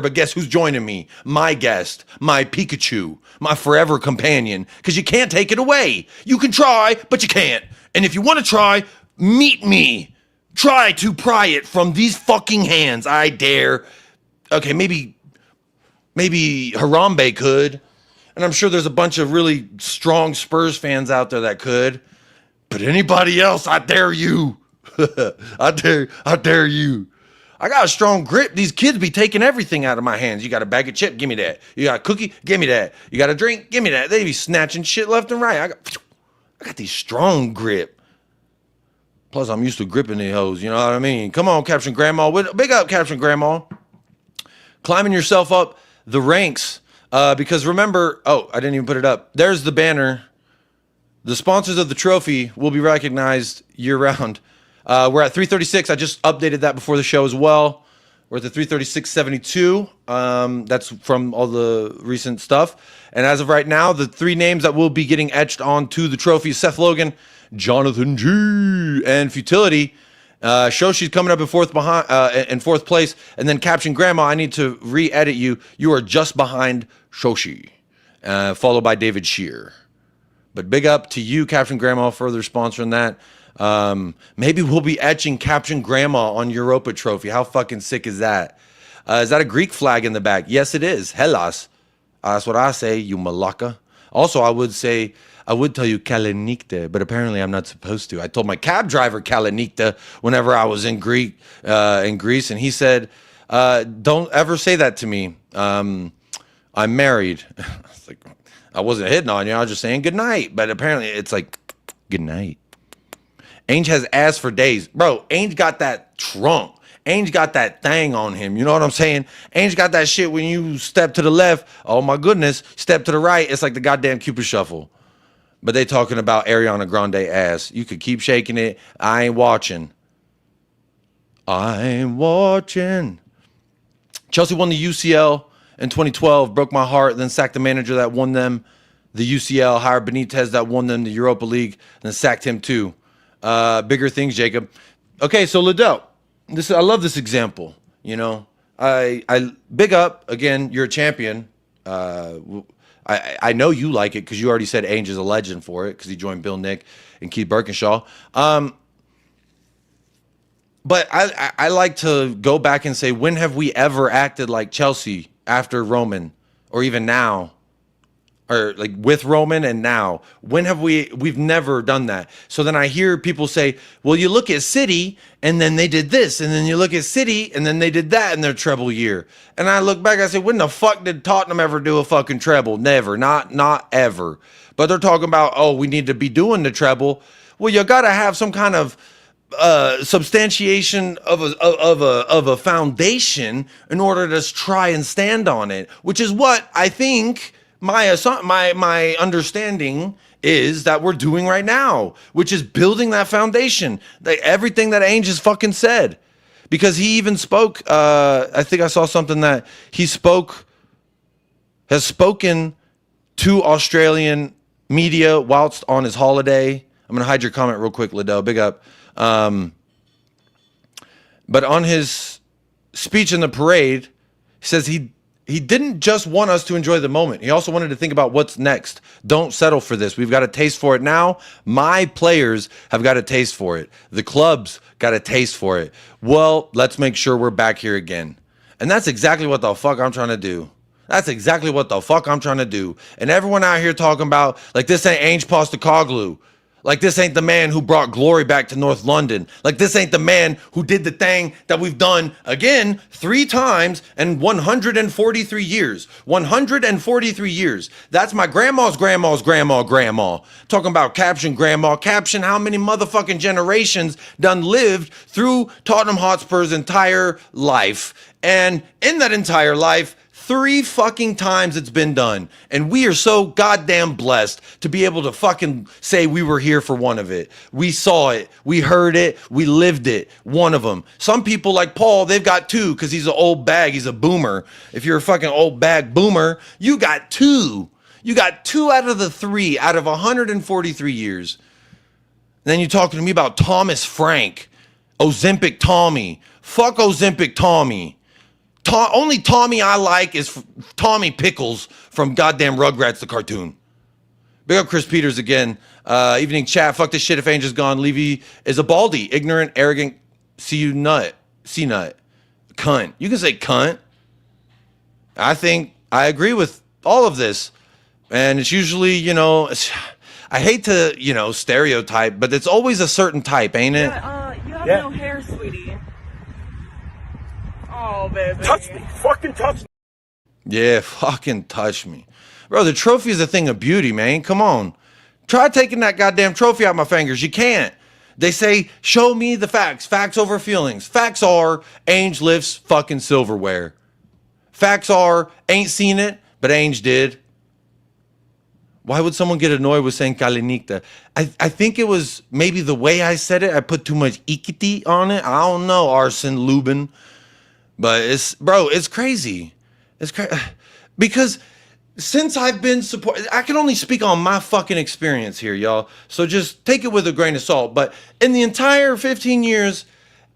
but guess who's joining me? My guest, my Pikachu, my forever companion, because you can't take it away. You can try, but you can't. And if you want to try, meet me. Try to pry it from these fucking hands. I dare. Okay, maybe Harambe could, and I'm sure there's a bunch of really strong Spurs fans out there that could, but anybody else, I dare you. I dare you. I got a strong grip. These kids be taking everything out of my hands. You got a bag of chip? Give me that. You got a cookie? Give me that. You got a drink? Give me that. They be snatching shit left and right. I got these strong grip. Plus, I'm used to gripping the hoes. You know what I mean? Come on, Caption Grandma. Big up, Caption Grandma. Climbing yourself up the ranks, because remember, I didn't even put it up. There's the banner. The sponsors of the trophy will be recognized year-round. We're at 336. I just updated that before the show as well. We're at the 336.72. That's from all the recent stuff. And as of right now, the 3 names that will be getting etched onto the trophy: Seth Logan, Jonathan G, and Futility. Shoshi's coming up in fourth place, and then Caption Grandma, I need to re-edit you. You are just behind Shoshi, followed by David Shear. But big up to you, Caption Grandma, for sponsoring that. Maybe we'll be etching Caption Grandma on Europa trophy. How fucking sick is that? Is that a Greek flag in the back? Yes, it is. Hellas. That's what I say, you malaka. Also, I would tell you Kalinikta, but apparently I'm not supposed to. I told my cab driver Kalinikta whenever I was in Greece, and he said, don't ever say that to me. I'm married. I wasn't hitting on you. I was just saying good night. But apparently it's like, good night. Ange has ass for days. Bro, Ange got that trunk. Ange got that thing on him. You know what I'm saying? Ange got that shit when you step to the left. Oh my goodness. Step to the right. It's like the goddamn Cupid shuffle. But they talking about Ariana Grande ass. You could keep shaking it. I ain't watching. Chelsea won the UCL in 2012. Broke my heart. Then sacked the manager that won them the UCL. Hired Benitez that won them the Europa League. Then sacked him too. Bigger things, Jacob. Okay, so Liddell. I love this example. You know, I big up again. You're a champion. I know you like it because you already said Ange is a legend for it because he joined Bill Nick and Keith Birkinshaw. But I like to go back and say, when have we ever acted like Chelsea after Roman, or even now, or like with Roman and now? When have we've never done that. So then I hear people say, well, you look at City and then they did this, and then you look at City and then they did that in their treble year. And I look back, I say, when the fuck did Tottenham ever do a fucking treble? Never, not ever. But they're talking about, oh, we need to be doing the treble. Well, you got to have some kind of substantiation of a foundation in order to try and stand on it, which is what I think my understanding is that we're doing right now, which is building that foundation, like everything that Ange has fucking said. Because he even spoke, I think I saw something that he has spoken to Australian media whilst on his holiday. I'm going to hide your comment real quick, Liddell. Big up. But on his speech in the parade, he says he didn't just want us to enjoy the moment. He also wanted to think about what's next. Don't settle for this. We've got a taste for it now. My players have got a taste for it. The club's got a taste for it. Well, let's make sure we're back here again. And that's exactly what the fuck I'm trying to do. That's exactly what the fuck I'm trying to do. And everyone out here talking about, like, this ain't Ange Postecoglou. Like, this ain't the man who brought glory back to North London. Like, this ain't the man who did the thing that we've done, again, 3 times in 143 years. 143 years. That's my grandma's grandma's grandma. Talking about caption grandma. Caption how many motherfucking generations done lived through Tottenham Hotspur's entire life. And in that entire life, 3 fucking times it's been done. And we are so goddamn blessed to be able to fucking say we were here for one of it. We saw it. We heard it. We lived it. One of them. Some people like Paul, they've got 2 because he's an old bag. He's a boomer. If you're a fucking old bag boomer, you got 2. You got 2 out of the 3 out of 143 years. And then you're talking to me about Thomas Frank. Ozempic Tommy. Fuck Ozempic Tommy. Only Tommy I like is Tommy Pickles from goddamn Rugrats the cartoon. Big up Chris Peters again. Evening chat. Fuck this shit if Ange is gone. Levy is a baldy, ignorant, arrogant, C-nut. Cunt. You can say cunt. I think I agree with all of this. And it's usually, I hate to, stereotype, but it's always a certain type, ain't it? You have no hair, sweetie. Oh, baby. Touch me. Fucking touch me. Yeah, fucking touch me. Bro, the trophy is a thing of beauty, man. Come on. Try taking that goddamn trophy out my fingers. You can't. They say, show me the facts. Facts over feelings. Facts are, Ange lifts fucking silverware. Facts are, ain't seen it, but Ange did. Why would someone get annoyed with saying Kalinikta? I think it was maybe the way I said it. I put too much ikiti on it. I don't know, Arsene Lubin. But it's crazy. It's crazy. Because since I've been I can only speak on my fucking experience here, y'all. So just take it with a grain of salt. But in the entire 15 years,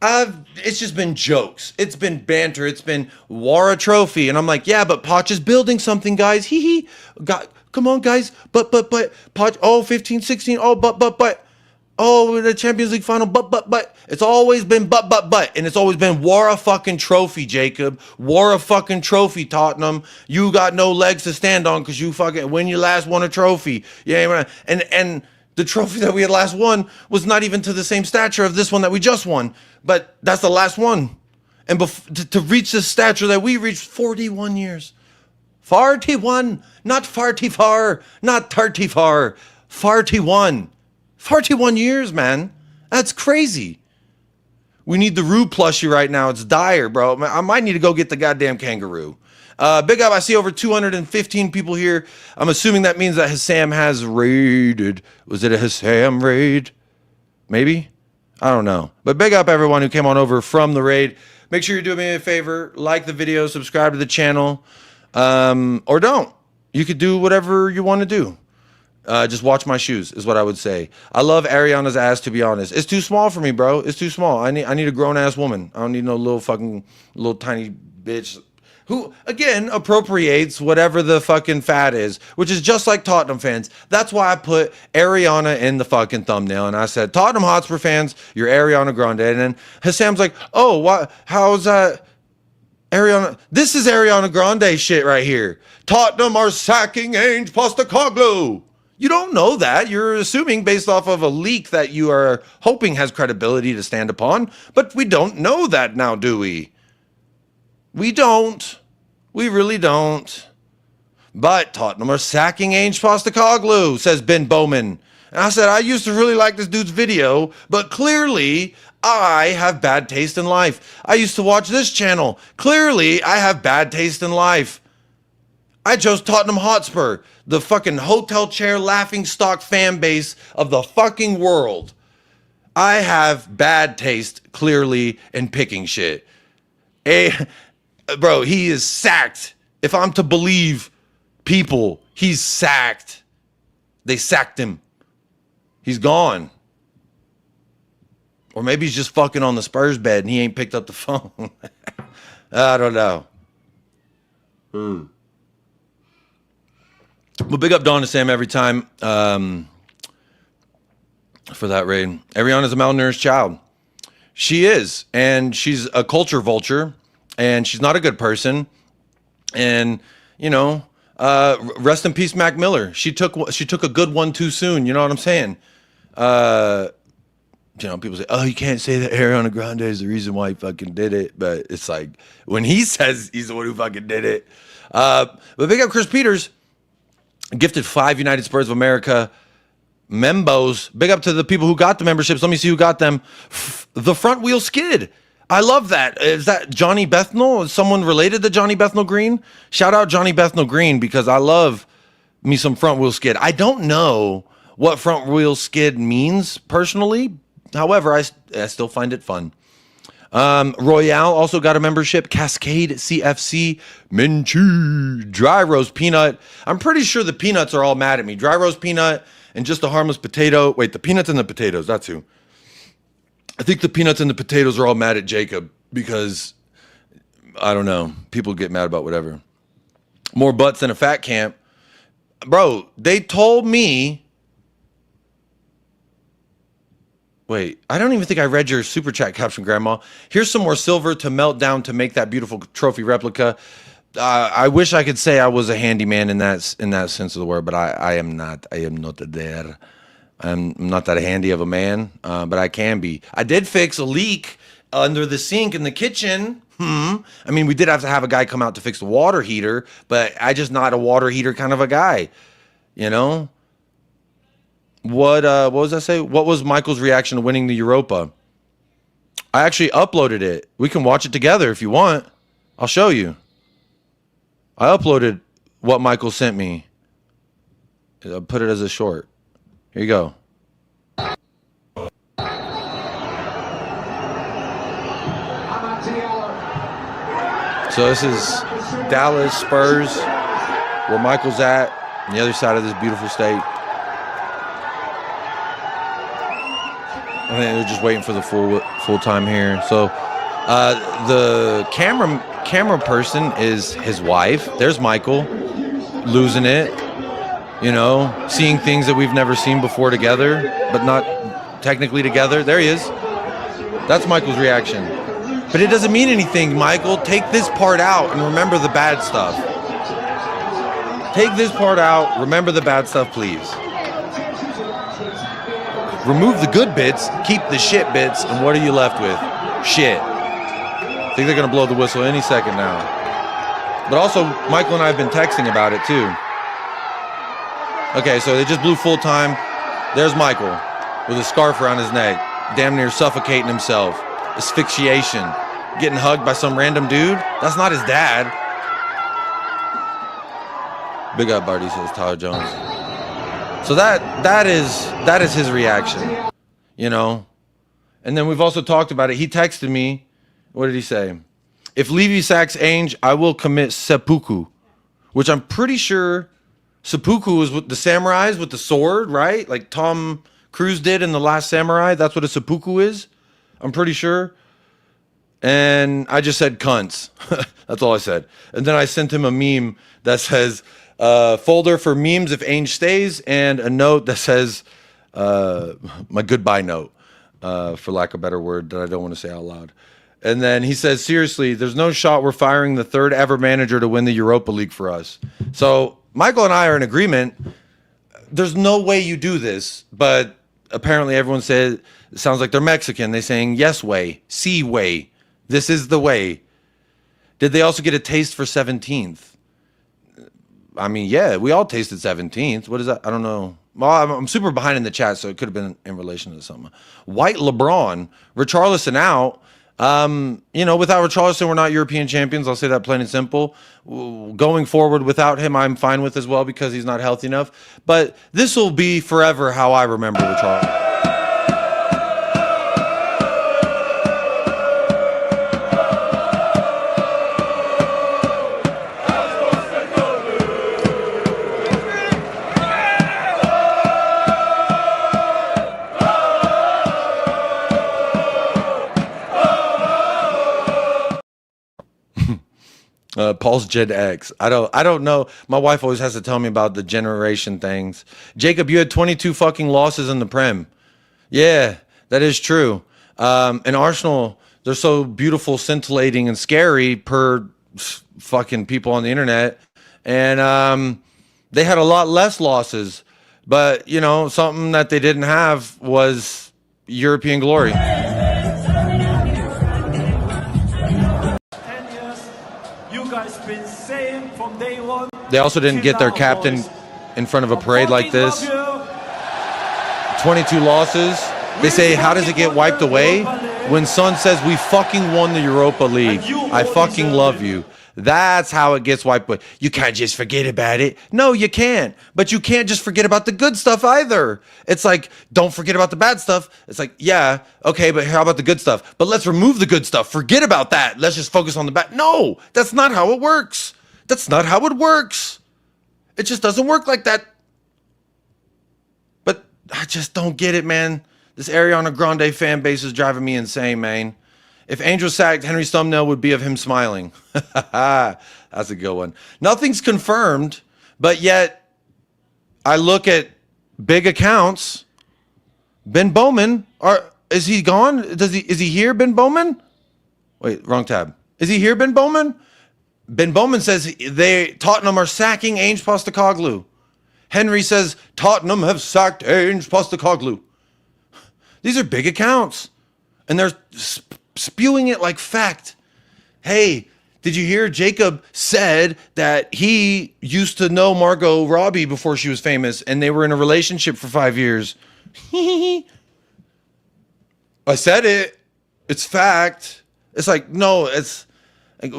it's just been jokes. It's been banter. It's been war a trophy. And I'm like, yeah, but Poch is building something, guys. Hee. Come on, guys. But, Poch, 15, 16, but. Oh, the Champions League final, but. It's always been but. And it's always been war a fucking trophy, Jacob. War a fucking trophy, Tottenham. You got no legs to stand on because you fucking, when you last won a trophy. Yeah, and the trophy that we had last won was not even to the same stature of this one that we just won. But that's the last one. And to reach the stature that we reached, 41 years. 41, not 44, not 34, 41. 41 years, man. That's crazy. We need the Roo plushie right now. It's dire, bro. I might need to go get the goddamn kangaroo. Big up. I see over 215 people here. I'm assuming that means that Hassam has raided. Was it a Hassam raid? Maybe? I don't know. But big up everyone who came on over from the raid. Make sure you're doing me a favor. Like the video. Subscribe to the channel. Or don't. You could do whatever you want to do. Just watch my shoes is what I would say. I love Ariana's ass, to be honest. It's too small for me, bro. It's too small. I need a grown ass woman. I don't need no little tiny bitch who, again, appropriates whatever the fucking fad is, which is just like Tottenham fans. That's why I put Ariana in the fucking thumbnail, and I said, Tottenham Hotspur fans, you're Ariana Grande. And then Hassam's like, oh, what? How's that? Ariana, this is Ariana Grande shit right here. Tottenham are sacking Ange Postecoglou. You don't know that. You're assuming based off of a leak that you are hoping has credibility to stand upon, but we don't know that now, do we? We don't. We really don't. But Tottenham are sacking Ange Postecoglou, says Ben Bowman. And I said, I used to really like this dude's video, but clearly I have bad taste in life. I used to watch this channel. Clearly I have bad taste in life. I chose Tottenham Hotspur, the fucking hotel chair laughing stock fan base of the fucking world. I have bad taste, clearly, in picking shit. Bro, he is sacked. If I'm to believe people, he's sacked. They sacked him. He's gone. Or maybe he's just fucking on the Spurs bed and he ain't picked up the phone. I don't know. Well, big up Dawn and Sam every time for that raid. Ariana's a malnourished child. She is. And she's a culture vulture. And she's not a good person. And, you know, rest in peace, Mac Miller. She took a good one too soon. You know what I'm saying? You know, people say, oh, you can't say that Ariana Grande is the reason why he fucking did it. But it's like, when he says he's the one who fucking did it. But big up Chris Peters. Gifted 5 United Spurs of America membos. Big up to the people who got the memberships. Let me see who got them. The Front Wheel Skid. I love that. Is that Johnny Bethnal? Is someone related to Johnny Bethnal Green? Shout out Johnny Bethnal Green because I love me some Front Wheel Skid. I don't know what Front Wheel Skid means personally. However, I still find it fun. Royale also got a membership. Cascade CFC. Minchi. Dry Roast Peanut. I'm pretty sure the peanuts are all mad at me. Dry Roast Peanut and Just a Harmless Potato. Wait, the peanuts and the potatoes. That's who. I think the peanuts and the potatoes are all mad at Jacob because, I don't know, people get mad about whatever. More butts than a fat camp. Bro, they told me. Wait, I don't even think I read your super chat caption, Grandma. Here's some more silver to melt down to make that beautiful trophy replica. I wish I could say I was a handyman in that sense of the word, but I am not. I am not there. I'm not that handy of a man, but I can be. I did fix a leak under the sink in the kitchen. I mean, we did have to have a guy come out to fix the water heater, but I just not a water heater kind of a guy, you know? What was I say? What was Michael's reaction to winning the Europa? I actually uploaded it. We can watch it together if you want. I'll show you. I uploaded what Michael sent me. I'll put it as a short. Here you go. So this is Dallas Spurs, where Michael's at, on the other side of this beautiful state. I think they're just waiting for the full time here. So the camera person is his wife. There's Michael losing it. You know, seeing things that we've never seen before together, but not technically together. There he is. That's Michael's reaction. But it doesn't mean anything, Michael. Take this part out and remember the bad stuff. Take this part out, remember the bad stuff, please. Remove the good bits, keep the shit bits, and what are you left with? Shit. I think they're going to blow the whistle any second now. But also, Michael and I have been texting about it, too. Okay, so they just blew full time. There's Michael with a scarf around his neck, damn near suffocating himself. Asphyxiation. Getting hugged by some random dude. That's not his dad. Big up, Barty, says Tyler Jones. So that is his reaction, you know. And then we've also talked about it. He texted me. What did he say? If Levy sacks Ange, I will commit seppuku, which I'm pretty sure seppuku is with the samurais with the sword, right? Like Tom Cruise did in The Last Samurai. That's what a seppuku is. I'm pretty sure. And I just said cunts. That's all I said. And then I sent him a meme that says, folder for memes if Ange stays, and a note that says, my goodbye note, for lack of a better word that I don't want to say out loud. And then he says, seriously, there's no shot we're firing the third ever manager to win the Europa League for us. So Michael and I are in agreement. There's no way you do this, but apparently everyone said it sounds like they're Mexican. They're saying yes way, sí way. This is the way. Did they also get a taste for 17th? I mean, yeah, we all tasted 17th. What is that? I don't know. Well, I'm super behind in the chat, so it could have been in relation to something. White LeBron, Richarlison out. Without Richarlison, we're not European champions. I'll say that plain and simple. Going forward without him, I'm fine with as well because he's not healthy enough. But this will be forever how I remember Richarlison. Paul's Gen X. I don't know. My wife always has to tell me about the generation things. Jacob, you had 22 fucking losses in the Prem. Yeah, that is true. And Arsenal, they're so beautiful, scintillating, and scary per fucking people on the internet. And they had a lot less losses. But, something that they didn't have was European glory. Been saying from day one. They also didn't get their captain in front of a parade like this. 22 losses. They say, how does it get wiped away? When Son says, we fucking won the Europa League. I fucking love you. That's how it gets wiped away. You can't just forget about it. No, you can't. But you can't just forget about the good stuff either. It's like, don't forget about the bad stuff. It's like, yeah, okay, but how about the good stuff? But let's remove the good stuff. Forget about that. Let's just focus on the bad. No, that's not how it works. That's not how it works. It just doesn't work like that. But I just don't get it, man. This Ariana Grande fan base is driving me insane, man. If Ange was sacked, Henry's thumbnail would be of him smiling. That's a good one. Nothing's confirmed, but yet I look at big accounts. Ben Bowman, is he gone? Is he here, Ben Bowman? Wait, wrong tab. Is he here, Ben Bowman? Ben Bowman says Tottenham are sacking Ange Postecoglou. Henry says Tottenham have sacked Ange Postecoglou. These are big accounts, and they're spewing it like fact. Hey, did you hear Jacob said that he used to know Margot Robbie before she was famous and they were in a relationship for 5 years? I said it. It's fact. It's like, no, it's like,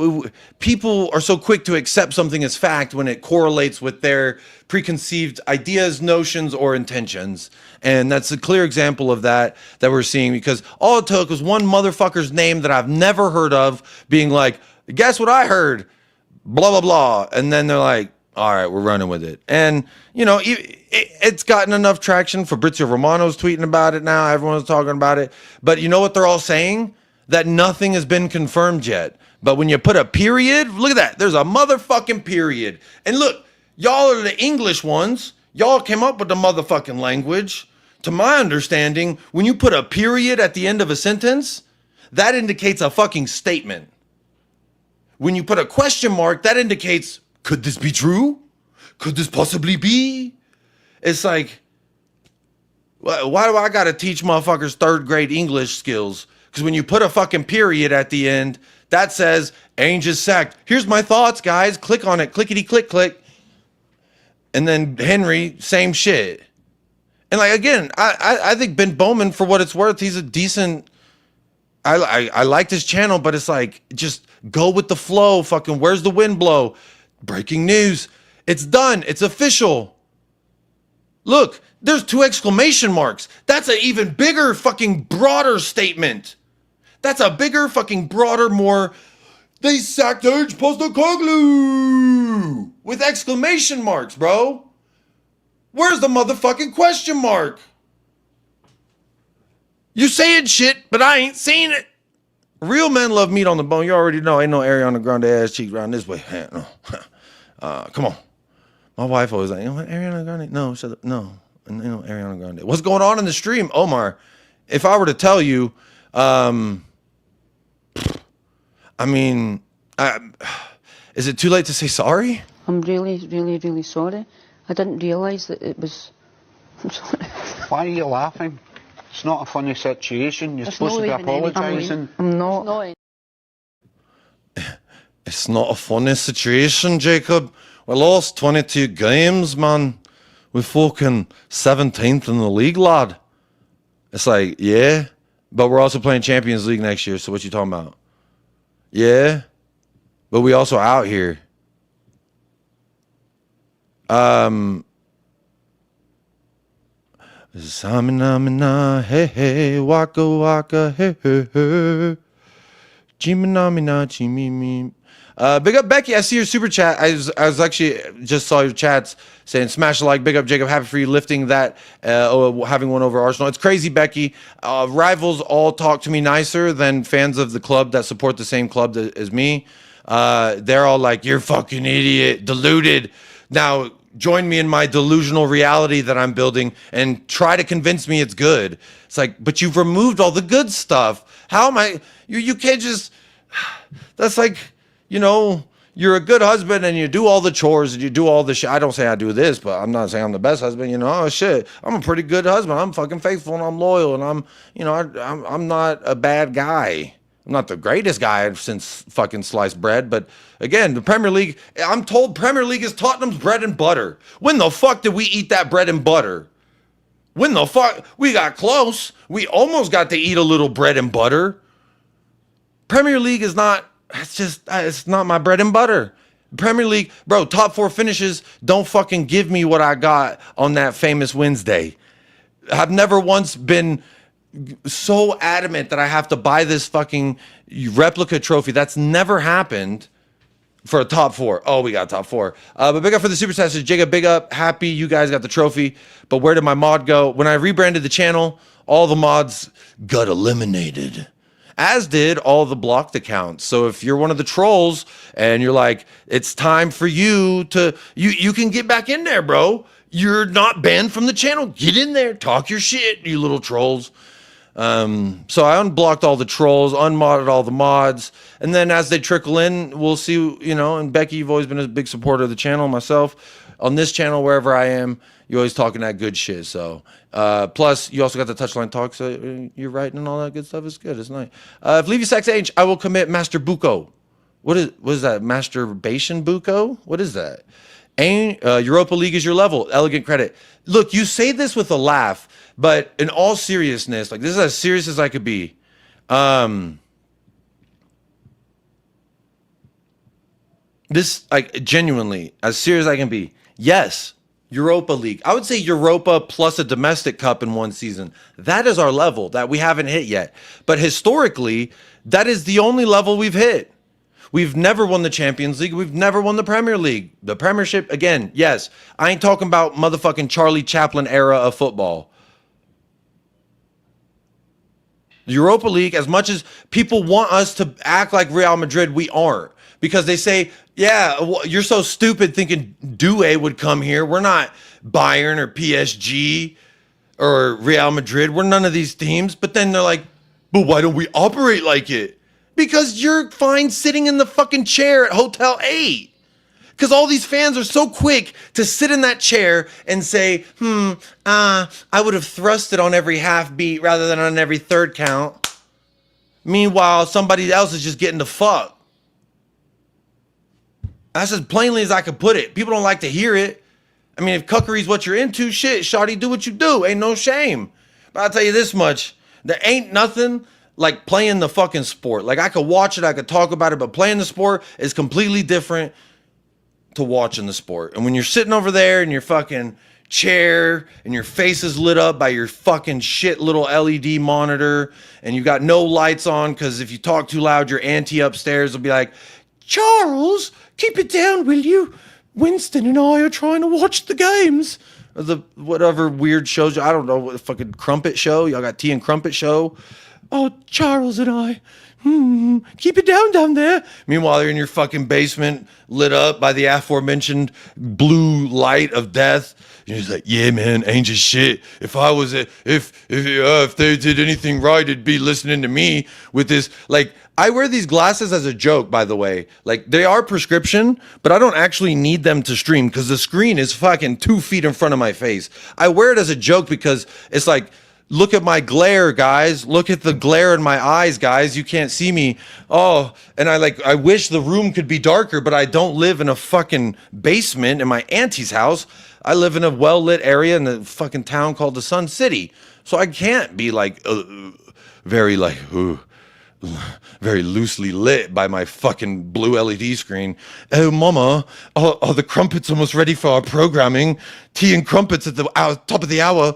people are so quick to accept something as fact when it correlates with their preconceived ideas, notions, or intentions. And that's a clear example of that we're seeing, because all it took was one motherfucker's name that I've never heard of being like, guess what I heard? Blah, blah, blah. And then they're like, all right, we're running with it. And, it's gotten enough traction. Fabrizio Romano's tweeting about it now. Everyone's talking about it. But you know what they're all saying? That nothing has been confirmed yet. But when you put a period, look at that. There's a motherfucking period. And look, y'all are the English ones. Y'all came up with the motherfucking language. To my understanding, when you put a period at the end of a sentence, that indicates a fucking statement. When you put a question mark, that indicates, could this be true? Could this possibly be? It's like, why do I gotta teach motherfuckers third grade English skills? Because when you put a fucking period at the end, that says, Ange is sacked. Here's my thoughts, guys. Click on it. Clickety, click, click. And then Henry, same shit. And like, again, I think Ben Bowman, for what it's worth, he's a decent, I liked his channel, but it's like, just go with the flow. Fucking, where's the wind blow? Breaking news. It's done. It's official. Look, there's 2 exclamation marks. That's an even bigger fucking broader statement. That's a bigger fucking broader, more, they sacked Ange Postecoglou with exclamation marks, bro. Where's the motherfucking question mark? You saying shit, but I ain't seen it. Real men love meat on the bone. You already know. Ain't no Ariana Grande ass cheeks around this way. No. Come on. My wife always like, you know what, Ariana Grande? No, shut up. No, Ariana Grande. What's going on in the stream, Omar? If I were to tell you, I mean, is it too late to say sorry? I'm really, really, really sorry. I didn't realise that it was... I'm sorry. Why are you laughing? It's not a funny situation. You're It's supposed to be not even anything. apologising. I'm not. It's not a funny situation, Jacob. We lost 22 games, man. We're fucking 17th in the league, lad. It's like, yeah, but we're also playing Champions League next year, so what you talking about? Yeah, but we also out here. Samina, hey, hey, waka, waka, hey, hey, hey. Jiminamina, chimimi. Big up Becky. I see your super chat. I was actually just saw your chats saying smash a like. Big up Jacob. Happy for you lifting that, having one over Arsenal. It's crazy, Becky. Rivals all talk to me nicer than fans of the club that support the same club as me. They're all like, "You're fucking idiot, deluded." Now join me in my delusional reality that I'm building and try to convince me it's good. It's like, but you've removed all the good stuff. How am I? You can't just. That's like. You know, you're a good husband and you do all the chores and you do all the shit. I don't say I do this, but I'm not saying I'm the best husband. You know, oh shit, I'm a pretty good husband. I'm fucking faithful and I'm loyal and I'm not a bad guy. I'm not the greatest guy since fucking sliced bread. But again, the Premier League, I'm told Premier League is Tottenham's bread and butter. When the fuck did we eat that bread and butter? When the fuck? We got close. We almost got to eat a little bread and butter. Premier League is not. It's not my bread and butter. Premier League, bro, top 4 finishes don't fucking give me what I got on that famous Wednesday. I've never once been so adamant that I have to buy this fucking replica trophy. That's never happened for a top 4. Oh, we got top 4. But big up for the super chats. Jacob, big up. Happy you guys got the trophy. But where did my mod go? When I rebranded the channel, all the mods got eliminated. As did all the blocked accounts. So if you're one of the trolls and you're like, it's time for you to, you can get back in there, bro. You're not banned from the channel. Get in there. Talk your shit, you little trolls. So I unblocked all the trolls, unmodded all the mods. And then as they trickle in, we'll see, you know, and Becky, you've always been a big supporter of the channel. Myself, on this channel, wherever I am, you're always talking that good shit. So, plus you also got the touchline talk, so you're writing and all that good stuff. It's good. It's nice. If Levy Sacks Ange, I will commit Master Buko. What is that? Masturbation Buko? What is that? Europa League is your level. Elegant credit. Look, you say this with a laugh, but in all seriousness, like this is as serious as I could be. This, like, genuinely as serious as I can be. Yes. Europa League. I would say Europa plus a domestic cup in one season. That is our level that we haven't hit yet. But historically, that is the only level we've hit. We've never won the Champions League. We've never won the Premier League. The Premiership, again, yes. I ain't talking about motherfucking Charlie Chaplin era of football. The Europa League, as much as people want us to act like Real Madrid, we aren't. Because they say, yeah, you're so stupid thinking Doué would come here. We're not Bayern or PSG or Real Madrid. We're none of these teams. But then they're like, but why don't we operate like it? Because you're fine sitting in the fucking chair at Hotel 8. Because all these fans are so quick to sit in that chair and say, I would have thrusted on every half beat rather than on every third count. Meanwhile, somebody else is just getting the fuck. That's as plainly as I could put it. People don't like to hear it. I mean, if cuckery's what you're into, shit, shawty, do what you do. Ain't no shame. But I'll tell you this much. There ain't nothing like playing the fucking sport. Like, I could watch it, I could talk about it, but playing the sport is completely different to watching the sport. And when you're sitting over there in your fucking chair and your face is lit up by your fucking shit little LED monitor and you got no lights on because if you talk too loud, your auntie upstairs will be like, Charles, keep it down, will you? Winston and I are trying to watch the games. Or the whatever weird shows. I don't know, what the fucking crumpet show. Y'all got tea and crumpet show. Oh, Charles and I, keep it down there. Meanwhile, you're in your fucking basement, lit up by the aforementioned blue light of death. You're just like, yeah, man, Ange is shit. If I was if they did anything right, it'd be listening to me with this. Like, I wear these glasses as a joke, by the way. Like, they are prescription, but I don't actually need them to stream because the screen is fucking 2 feet in front of my face. I wear it as a joke because it's like, look at my glare, guys. Look at the glare in my eyes, guys. You can't see me. Oh, and I wish the room could be darker, but I don't live in a fucking basement in my auntie's house. I live in a well-lit area in a fucking town called the Sun City. So I can't be like, very loosely lit by my fucking blue LED screen. Oh, mama, are the crumpets almost ready for our programming? Tea and crumpets at the top of the hour.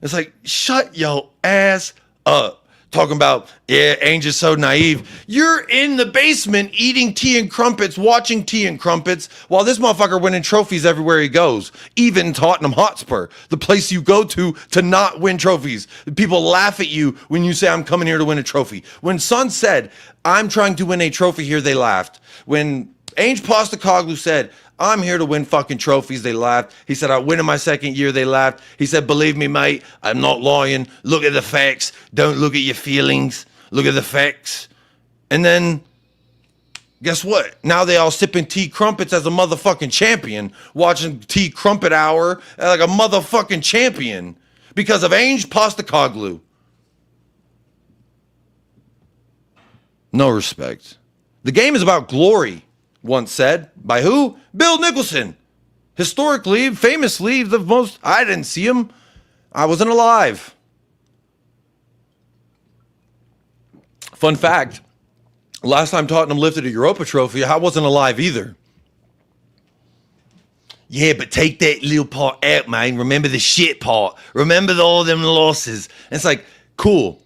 It's like, shut your ass up. Talking about, yeah, Ange is so naive. You're in the basement eating tea and crumpets, watching tea and crumpets, while this motherfucker winning trophies everywhere he goes. Even Tottenham Hotspur, the place you go to not win trophies. People laugh at you when you say, I'm coming here to win a trophy. When Son said, I'm trying to win a trophy here, they laughed. When Ange Postecoglou said, I'm here to win fucking trophies, they laughed. He said, I win in my second year, they laughed. He said, believe me, mate, I'm not lying. Look at the facts. Don't look at your feelings. Look at the facts. And then, guess what? Now they all sipping tea crumpets as a motherfucking champion, watching tea crumpet hour like a motherfucking champion because of Ange Postecoglou. No respect. The game is about glory. Once said by who? Bill Nicholson. Historically, famously, the most. I didn't see him. I wasn't alive. Fun fact, last time Tottenham lifted a Europa trophy, I wasn't alive either. Yeah, but take that little part out, man. Remember the shit part. Remember all them losses. And it's like, cool.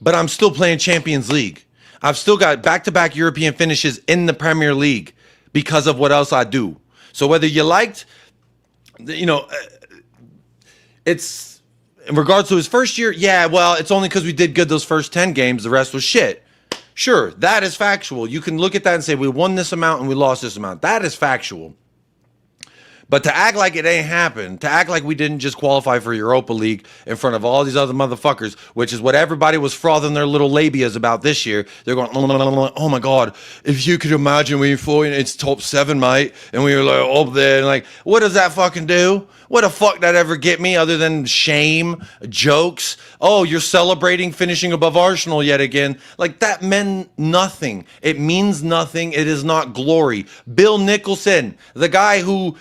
But I'm still playing Champions League. I've still got back-to-back European finishes in the Premier League because of what else I do. So whether you liked, it's in regards to his first year, yeah, well, it's only because we did good those first 10 games. The rest was shit. Sure, that is factual. You can look at that and say, we won this amount and we lost this amount. That is factual. But to act like it ain't happened, to act like we didn't just qualify for Europa League in front of all these other motherfuckers, which is what everybody was frothing their little labias about this year. They're going, oh my God, if you could imagine we flew in, it's top 7, mate. And we were like up there and like, what does that fucking do? What the fuck that ever get me other than shame, jokes? Oh, you're celebrating finishing above Arsenal yet again. Like that meant nothing. It means nothing. It is not glory. Bill Nicholson, the guy who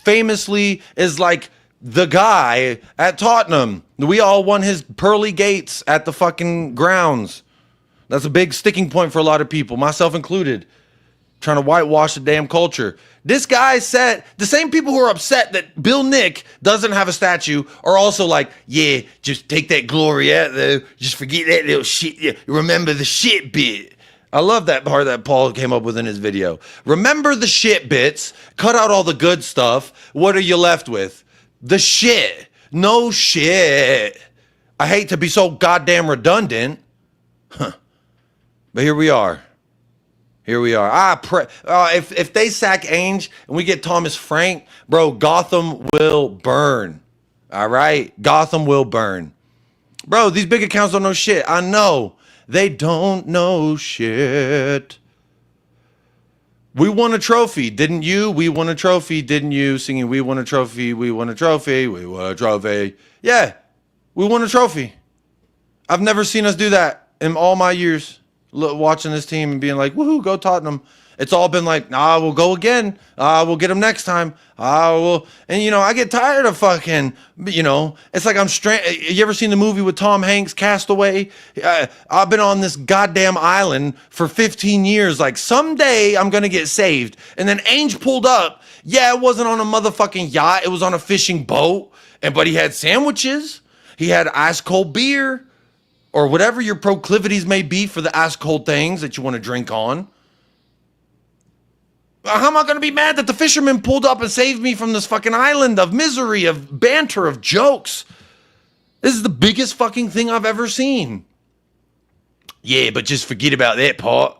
famously is like the guy at Tottenham. We all won his pearly gates at the fucking grounds. That's a big sticking point for a lot of people, myself included. Trying to whitewash the damn culture. This guy said, the same people who are upset that Bill Nick doesn't have a statue are also like, yeah, just take that glory out though. Just forget that little shit. Yeah, remember the shit bit. I love that part that Paul came up with in his video. Remember the shit bits. Cut out all the good stuff. What are you left with? The shit. No shit. I hate to be so goddamn redundant. Huh. But here we are. Here we are. If they sack Ange and we get Thomas Frank, bro, Gotham will burn. All right? Gotham will burn. Bro, these big accounts don't know shit. I know. They don't know shit. We won a trophy, didn't you? We won a trophy, didn't you? Singing, we won a trophy, we won a trophy, we won a trophy. Yeah, we won a trophy. I've never seen us do that in all my years watching this team and being like, woohoo, go Tottenham. It's all been like, we'll go again. We'll get them next time. And, I get tired of fucking, it's like I'm you ever seen the movie with Tom Hanks, Castaway? I've been on this goddamn island for 15 years. Like, someday I'm going to get saved. And then Ange pulled up. Yeah, it wasn't on a motherfucking yacht. It was on a fishing boat. But he had sandwiches. He had ice cold beer. Or whatever your proclivities may be for the ice cold things that you want to drink on. How am I going to be mad that the fisherman pulled up and saved me from this fucking island of misery, of banter, of jokes? This is the biggest fucking thing I've ever seen. Yeah, but just forget about that part.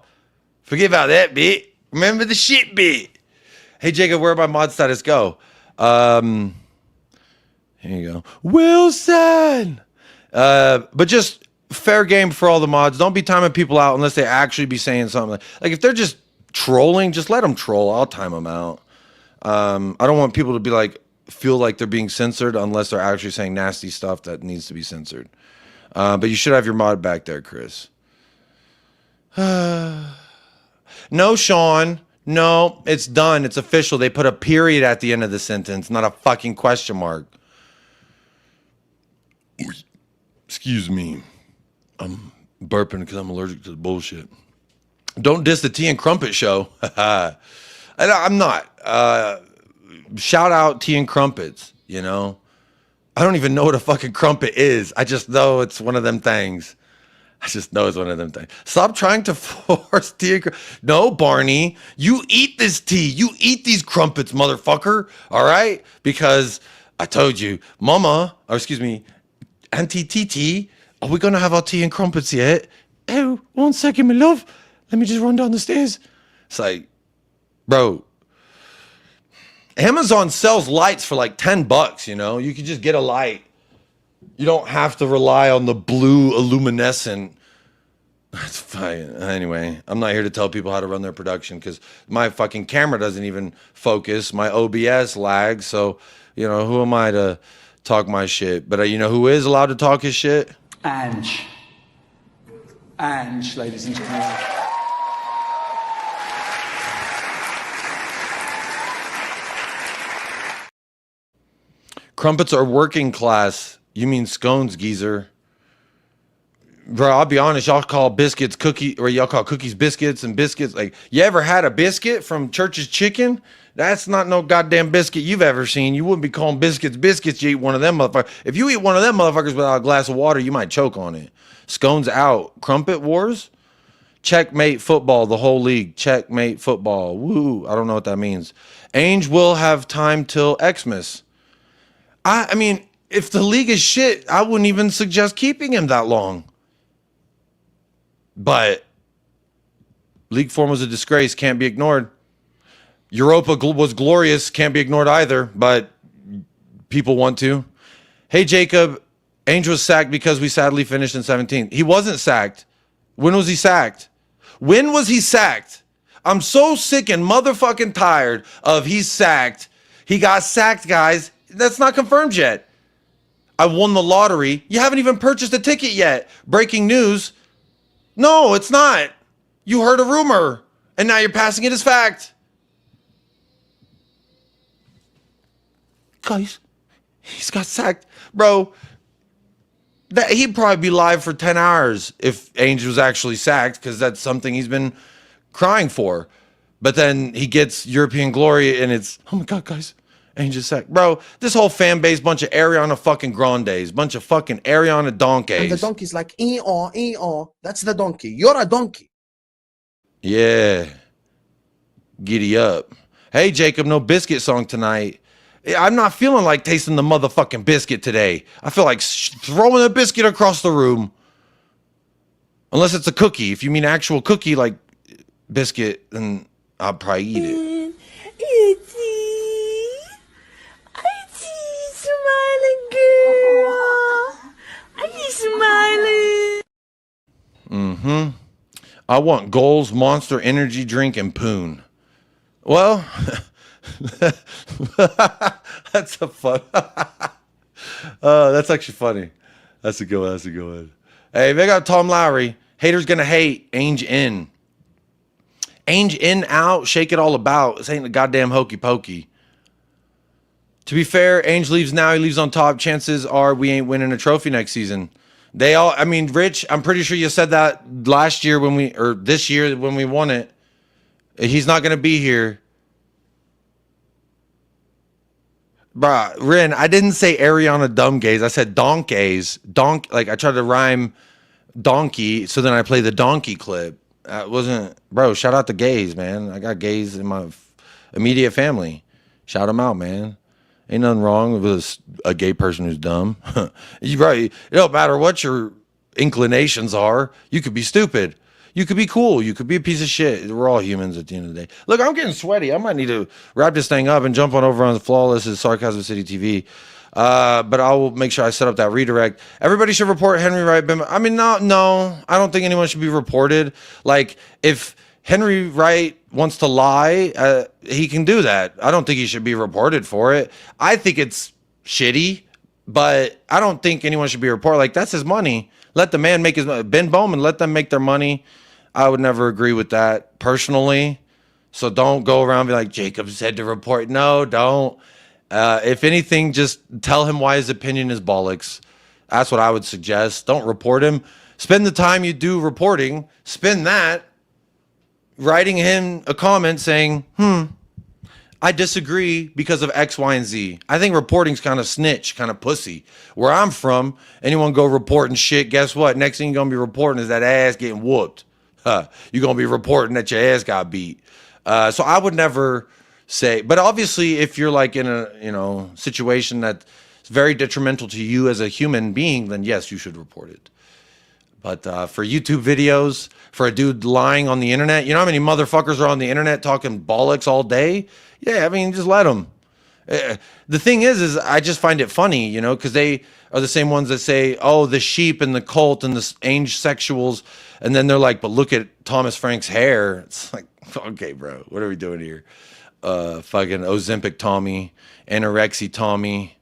Forget about that bit. Remember the shit bit. Hey, Jacob, where'd my mod status go? Here you go. Wilson! But just fair game for all the mods. Don't be timing people out unless they actually be saying something. Like if they're just trolling, just let them troll. I'll time them out. I don't want people to be like, feel like they're being censored unless they're actually saying nasty stuff that needs to be censored. But you should have your mod back there, Chris. No, Sean. No, it's done. It's official. They put a period at the end of the sentence, not a fucking question mark. Excuse me. I'm burping because I'm allergic to the bullshit. Don't diss the Tea and Crumpet show. I'm not. Shout out Tea and Crumpets, you know. I don't even know what a fucking crumpet is. I just know it's one of them things. Stop trying to force tea and No, Barney, you eat this tea. You eat these crumpets, motherfucker. All right? Because I told you, Mama, or excuse me, Auntie Titi, are we going to have our tea and crumpets yet? Oh, 1 second, my love. Let me just run down the stairs. It's like, bro, Amazon sells lights for like $10, you know? You could just get a light. You don't have to rely on the blue luminescent. That's fine. Anyway, I'm not here to tell people how to run their production because my fucking camera doesn't even focus. My OBS lags. So, you know, who am I to talk my shit? But you know who is allowed to talk his shit? Ange. Ange, ladies and gentlemen. Crumpets are working class. You mean scones, geezer. Bro, I'll be honest, y'all call biscuits cookie, or y'all call cookies biscuits and biscuits. Like, you ever had a biscuit from Church's Chicken? That's not no goddamn biscuit you've ever seen. You wouldn't be calling biscuits biscuits. You eat one of them motherfuckers. If you eat one of them motherfuckers without a glass of water, you might choke on it. Scones out. Crumpet wars? Checkmate football, the whole league. Checkmate football. Woo. I don't know what that means. Ange will have time till Xmas. I mean, if the league is shit, I wouldn't even suggest keeping him that long. But league form was a disgrace, can't be ignored. Europa was glorious, can't be ignored either, but people want to. Hey, Jacob, Ange was sacked because we sadly finished in 17th. He wasn't sacked. When was he sacked? When was he sacked? I'm so sick and motherfucking tired of he's sacked. He got sacked, guys. That's not confirmed yet. I won the lottery. You haven't even purchased a ticket yet. Breaking news. No, it's not. You heard a rumor, and now you're passing it as fact. Guys, he's got sacked. Bro, he'd probably be live for 10 hours if Ange was actually sacked, because that's something he's been crying for. But then he gets European glory, and it's, oh my God, guys. Ange is sacked. Bro, this whole fan base, bunch of Ariana fucking Grandes, bunch of fucking Ariana donkeys. And the donkey's like, that's the donkey. You're a donkey. Yeah. Giddy up. Hey, Jacob, no biscuit song tonight. I'm not feeling like tasting the motherfucking biscuit today. I feel like throwing a biscuit across the room. Unless it's a cookie. If you mean actual cookie, like biscuit, then I'll probably eat it. Mm-hmm. I want goals, Monster Energy drink, and poon. Well, that's a fun. That's actually funny. That's a good one. That's a good one. Hey, they got Tom Lowry. Haters gonna hate. Ange in. Ange in, out, shake it all about. This ain't the goddamn hokey pokey. To be fair, Ange leaves now. He leaves on top. Chances are we ain't winning a trophy next season. They all, I mean, Rich, I'm pretty sure you said that last year or this year when we won it. He's not going to be here. Bruh, Rin, I didn't say Ariana dumb gays. I said donkeys. Like I tried to rhyme donkey, so then I play the donkey clip. That wasn't, bro, shout out to gays, man. I got gays in my immediate family. Shout them out, man. Ain't nothing wrong with a gay person who's dumb. You right. It don't matter what your inclinations are. You could be stupid. You could be cool. You could be a piece of shit. We're all humans at the end of the day. Look, I'm getting sweaty. I might need to wrap this thing up and jump on over on the Flawless Sarcasm City TV. But I will make sure I set up that redirect. Everybody should report Henry Wright. I mean, no, I don't think anyone should be reported. Like, if Henry Wright wants to lie, he can do that. I don't think he should be reported for it. I think it's shitty, but I don't think anyone should be reported. Like, that's his money. Let the man make his money. Ben Bowman, let them make their money. I would never agree with that personally. So don't go around and be like, Jacob said to report. No, don't. If anything, just tell him why his opinion is bollocks. That's what I would suggest. Don't report him. Spend the time you do reporting. Spend that writing him a comment saying, I disagree because of X, Y, and Z. I think reporting's kind of snitch, kind of pussy. Where I'm from, anyone go reporting shit, guess what? Next thing you're going to be reporting is that ass getting whooped. You're going to be reporting that your ass got beat. So I would never say, but obviously if you're like in a, situation that's very detrimental to you as a human being, then yes, you should report it. But for YouTube videos, for a dude lying on the internet, you know how many motherfuckers are on the internet talking bollocks all day? Yeah, I mean, just let them. The thing is I just find it funny, because they are the same ones that say, oh, the sheep and the cult and the Ange sexuals. And then they're like, but look at Thomas Frank's hair. It's like, okay, bro, what are we doing here? Fucking Ozempic Tommy, anorexia Tommy.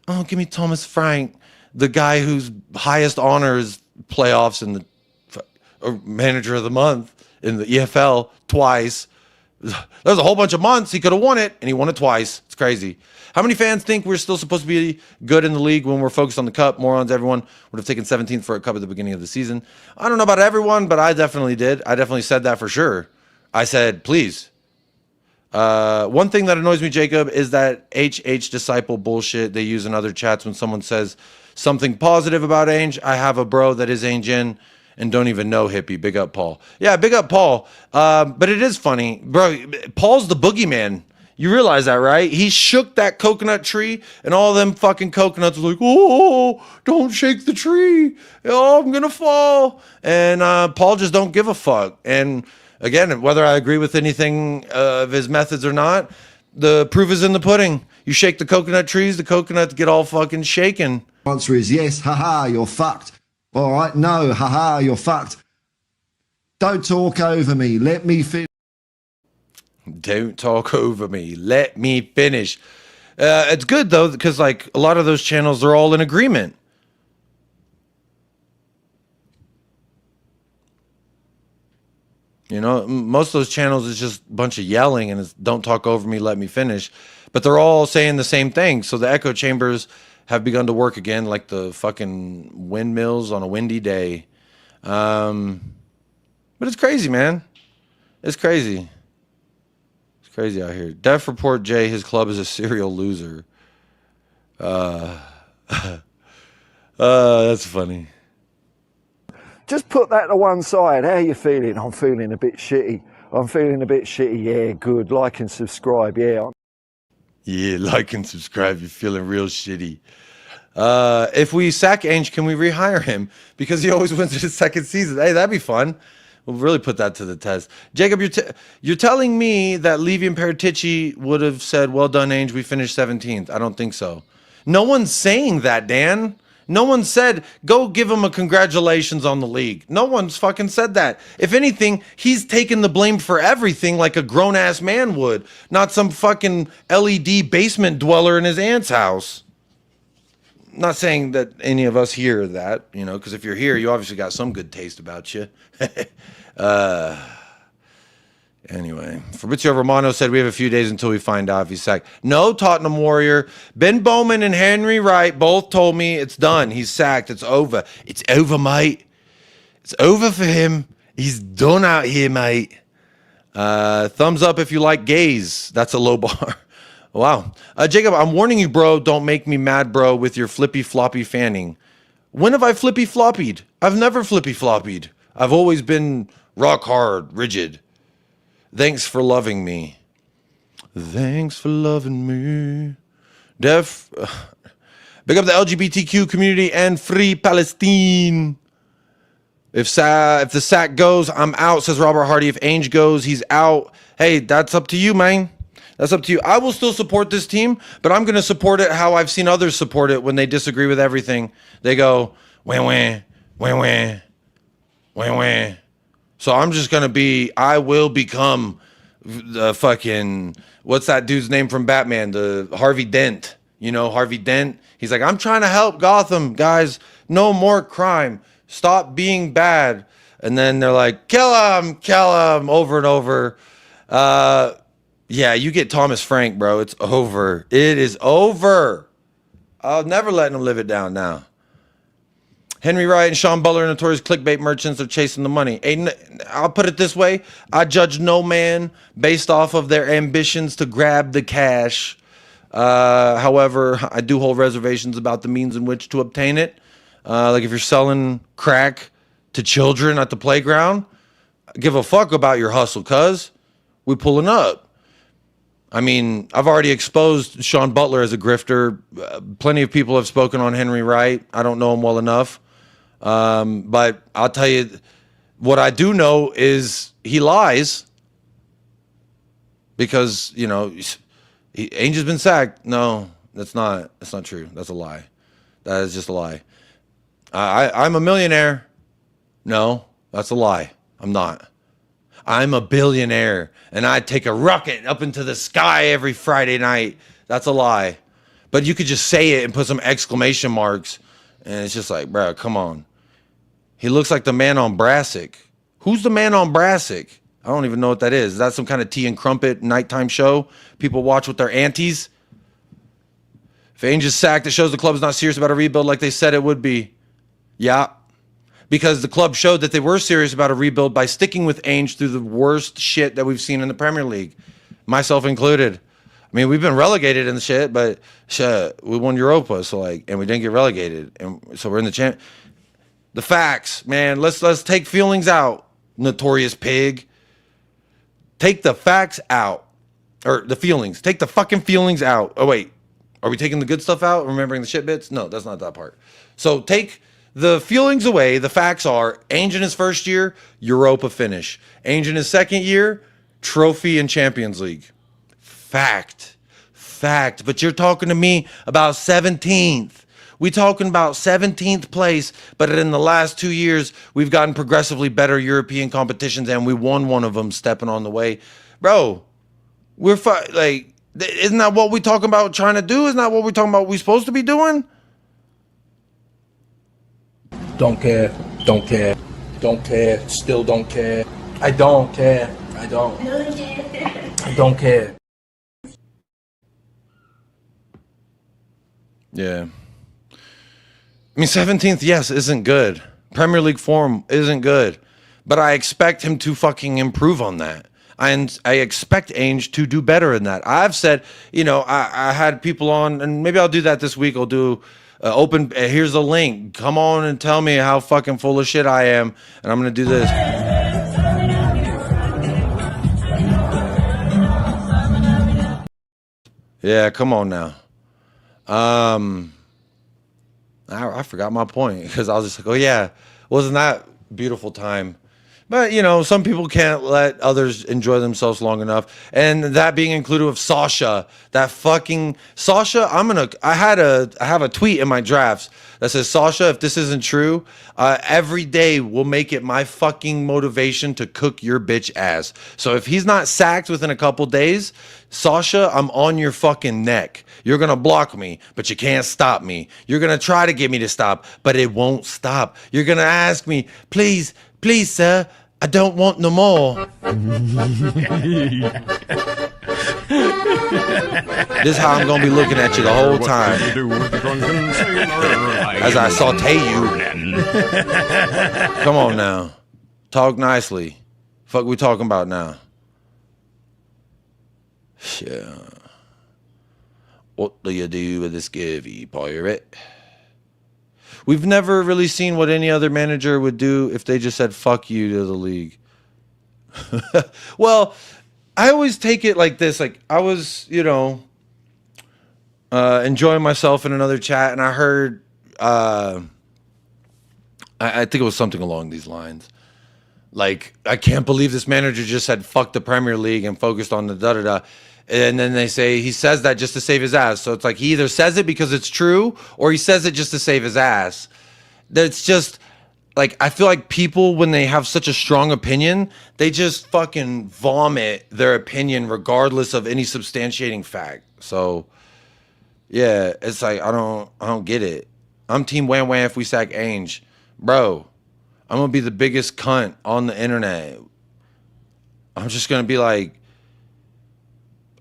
Oh, give me Thomas Frank, the guy whose highest honor is playoffs and the manager of the month in the EFL twice. There's a whole bunch of months he could have won it, and he won it twice. It's crazy. How many fans think we're still supposed to be good in the league when we're focused on the cup? Morons, everyone would have taken 17th for a cup at the beginning of the season. I don't know about everyone, but I definitely did. I definitely said that for sure. I said, please. One thing that annoys me, Jacob, is that HH disciple bullshit they use in other chats when someone says something positive about Ange. I have a bro that is Ange in and don't even know hippie. Big up, Paul. Yeah, big up, Paul. But it is funny. Bro, Paul's the boogeyman. You realize that, right? He shook that coconut tree, and all them fucking coconuts were like, oh, don't shake the tree. Oh, I'm going to fall. And Paul just don't give a fuck. And again, whether I agree with anything of his methods or not, the proof is in the pudding. You shake the coconut trees, the coconuts get all fucking shaken. Answer is yes, haha, you're fucked. All right, no, haha, you're fucked. Don't talk over me. Let me finish. Don't talk over me. Let me finish. It's good, though, because like a lot of those channels, they're all in agreement. Most of those channels is just a bunch of yelling and it's don't talk over me, let me finish. But they're all saying the same thing. So the echo chambers have begun to work again, like the fucking windmills on a windy day. But it's crazy, man. It's crazy. It's crazy out here. Def Report J, his club is a serial loser. That's funny. Just put that to one side. How you feeling? I'm feeling a bit shitty. I'm feeling a bit shitty. Yeah, good. Like and subscribe. Yeah. Yeah, like and subscribe. You're feeling real shitty. If we sack Ange, can we rehire him? Because he always wins his second season. Hey, that'd be fun. We'll really put that to the test. Jacob, you're telling me that Levian Paratici would have said, well done, Ange, we finished 17th. I don't think so. No one's saying that, Dan. No one said, go give him a congratulations on the league. No one's fucking said that. If anything, he's taken the blame for everything like a grown-ass man would, not some fucking LED basement dweller in his aunt's house. Not saying that any of us here are that, because if you're here, you obviously got some good taste about you. Anyway, Fabrizio Romano said we have a few days until we find out if he's sacked. No, Tottenham Warrior. Ben Bowman and Henry Wright both told me it's done. He's sacked. It's over. It's over, mate. It's over for him. He's done out here, mate. Thumbs up if you like gays. That's a low bar. Wow. Jacob, I'm warning you, bro. Don't make me mad, bro, with your flippy floppy fanning. When have I flippy floppied? I've never flippy floppied. I've always been rock hard, rigid. Thanks for loving me. Thanks for loving me. Big up the LGBTQ community and free Palestine. If the sack goes, I'm out, says Robert Hardy. If Ange goes, he's out. Hey, that's up to you, man. That's up to you. I will still support this team, but I'm going to support it how I've seen others support it when they disagree with everything. They go, wah, wah. So I'm just going to I will become the fucking, what's that dude's name from Batman? The Harvey Dent. You know, Harvey Dent. He's like, I'm trying to help Gotham, guys. No more crime. Stop being bad. And then they're like, kill him, over and over. Yeah, you get Thomas Frank, bro. It's over. It is over. I'll never let him live it down now. Henry Wright and Sean Butler, notorious clickbait merchants, are chasing the money. I'll put it this way. I judge no man based off of their ambitions to grab the cash. However, I do hold reservations about the means in which to obtain it. Like if you're selling crack to children at the playground, give a fuck about your hustle, cuz we pulling up. I mean, I've already exposed Sean Butler as a grifter. Plenty of people have spoken on Henry Wright. I don't know him well enough. But I'll tell you, what I do know is he lies. Because, you know, Ainge has been sacked. No, that's not true. That's a lie. That is just a lie. I'm a millionaire. No, that's a lie. I'm not. I'm a billionaire, and I take a rocket up into the sky every Friday night. That's a lie. But you could just say it and put some exclamation marks, and it's just like, bro, come on. He looks like the man on Brassic. Who's the man on Brassic? I don't even know what that is. Is that some kind of tea and crumpet nighttime show people watch with their aunties? If Ainge is sacked, it shows the club's not serious about a rebuild like they said it would be. Yeah. Because the club showed that they were serious about a rebuild by sticking with Ainge through the worst shit that we've seen in the Premier League, myself included. I mean, we've been relegated in the shit, but shit, we won Europa, so like, and we didn't get relegated, and so we're in the champ. The facts, man. Let's take feelings out, notorious pig. Take the facts out, or the feelings. Take the fucking feelings out. Oh wait, are we taking the good stuff out? Remembering the shit bits? No, that's not that part. So take the feelings away. The facts are Ainge in his first year, Europa finish. Ainge in his second year, trophy and Champions League. Fact. But you're talking to me about 17th. We talking about 17th place, but in the last 2 years, we've gotten progressively better European competitions, and we won one of them stepping on the way. Bro, we're like, isn't that what we talking about trying to do? Isn't that what we're talking about we supposed to be doing? Don't care, still don't care. I don't care, I don't care. Yeah. I mean, 17th, yes, isn't good. Premier League form isn't good. But I expect him to fucking improve on that. And I expect Ainge to do better in that. I've said, you know, I had people on, and maybe I'll do that this week. I'll do open, here's a link. Come on and tell me how fucking full of shit I am. And I'm going to do this. Yeah, come on now. I forgot my point because I was just like, oh yeah, wasn't that beautiful time? But you know, some people can't let others enjoy themselves long enough, and that being included with Sasha. That fucking Sasha. I have a tweet in my drafts that says, Sasha, if this isn't true, every day will make it my fucking motivation to cook your bitch ass. So if he's not sacked within a couple days, Sasha, I'm on your fucking neck. You're going to block me, but you can't stop me. You're going to try to get me to stop, but it won't stop. You're going to ask me, please, sir, I don't want no more. This is how I'm going to be looking at you the whole time. As I saute you. Come on now. Talk nicely. Fuck we talking about now? Yeah. What do you do with this skivvy, pirate? We've never really seen what any other manager would do if they just said fuck you to the league. Well, I always take it like this. Like I was, you know, enjoying myself in another chat, and I heard I think it was something along these lines. Like, I can't believe this manager just said fuck the Premier League and focused on the da-da-da. And then they say he says that just to save his ass. So it's like he either says it because it's true or he says it just to save his ass. That's just, like, I feel like people, when they have such a strong opinion, they just fucking vomit their opinion regardless of any substantiating fact. So, yeah, it's like, I don't get it. I'm team wham wham if we sack Ange. Bro, I'm going to be the biggest cunt on the internet. I'm just going to be like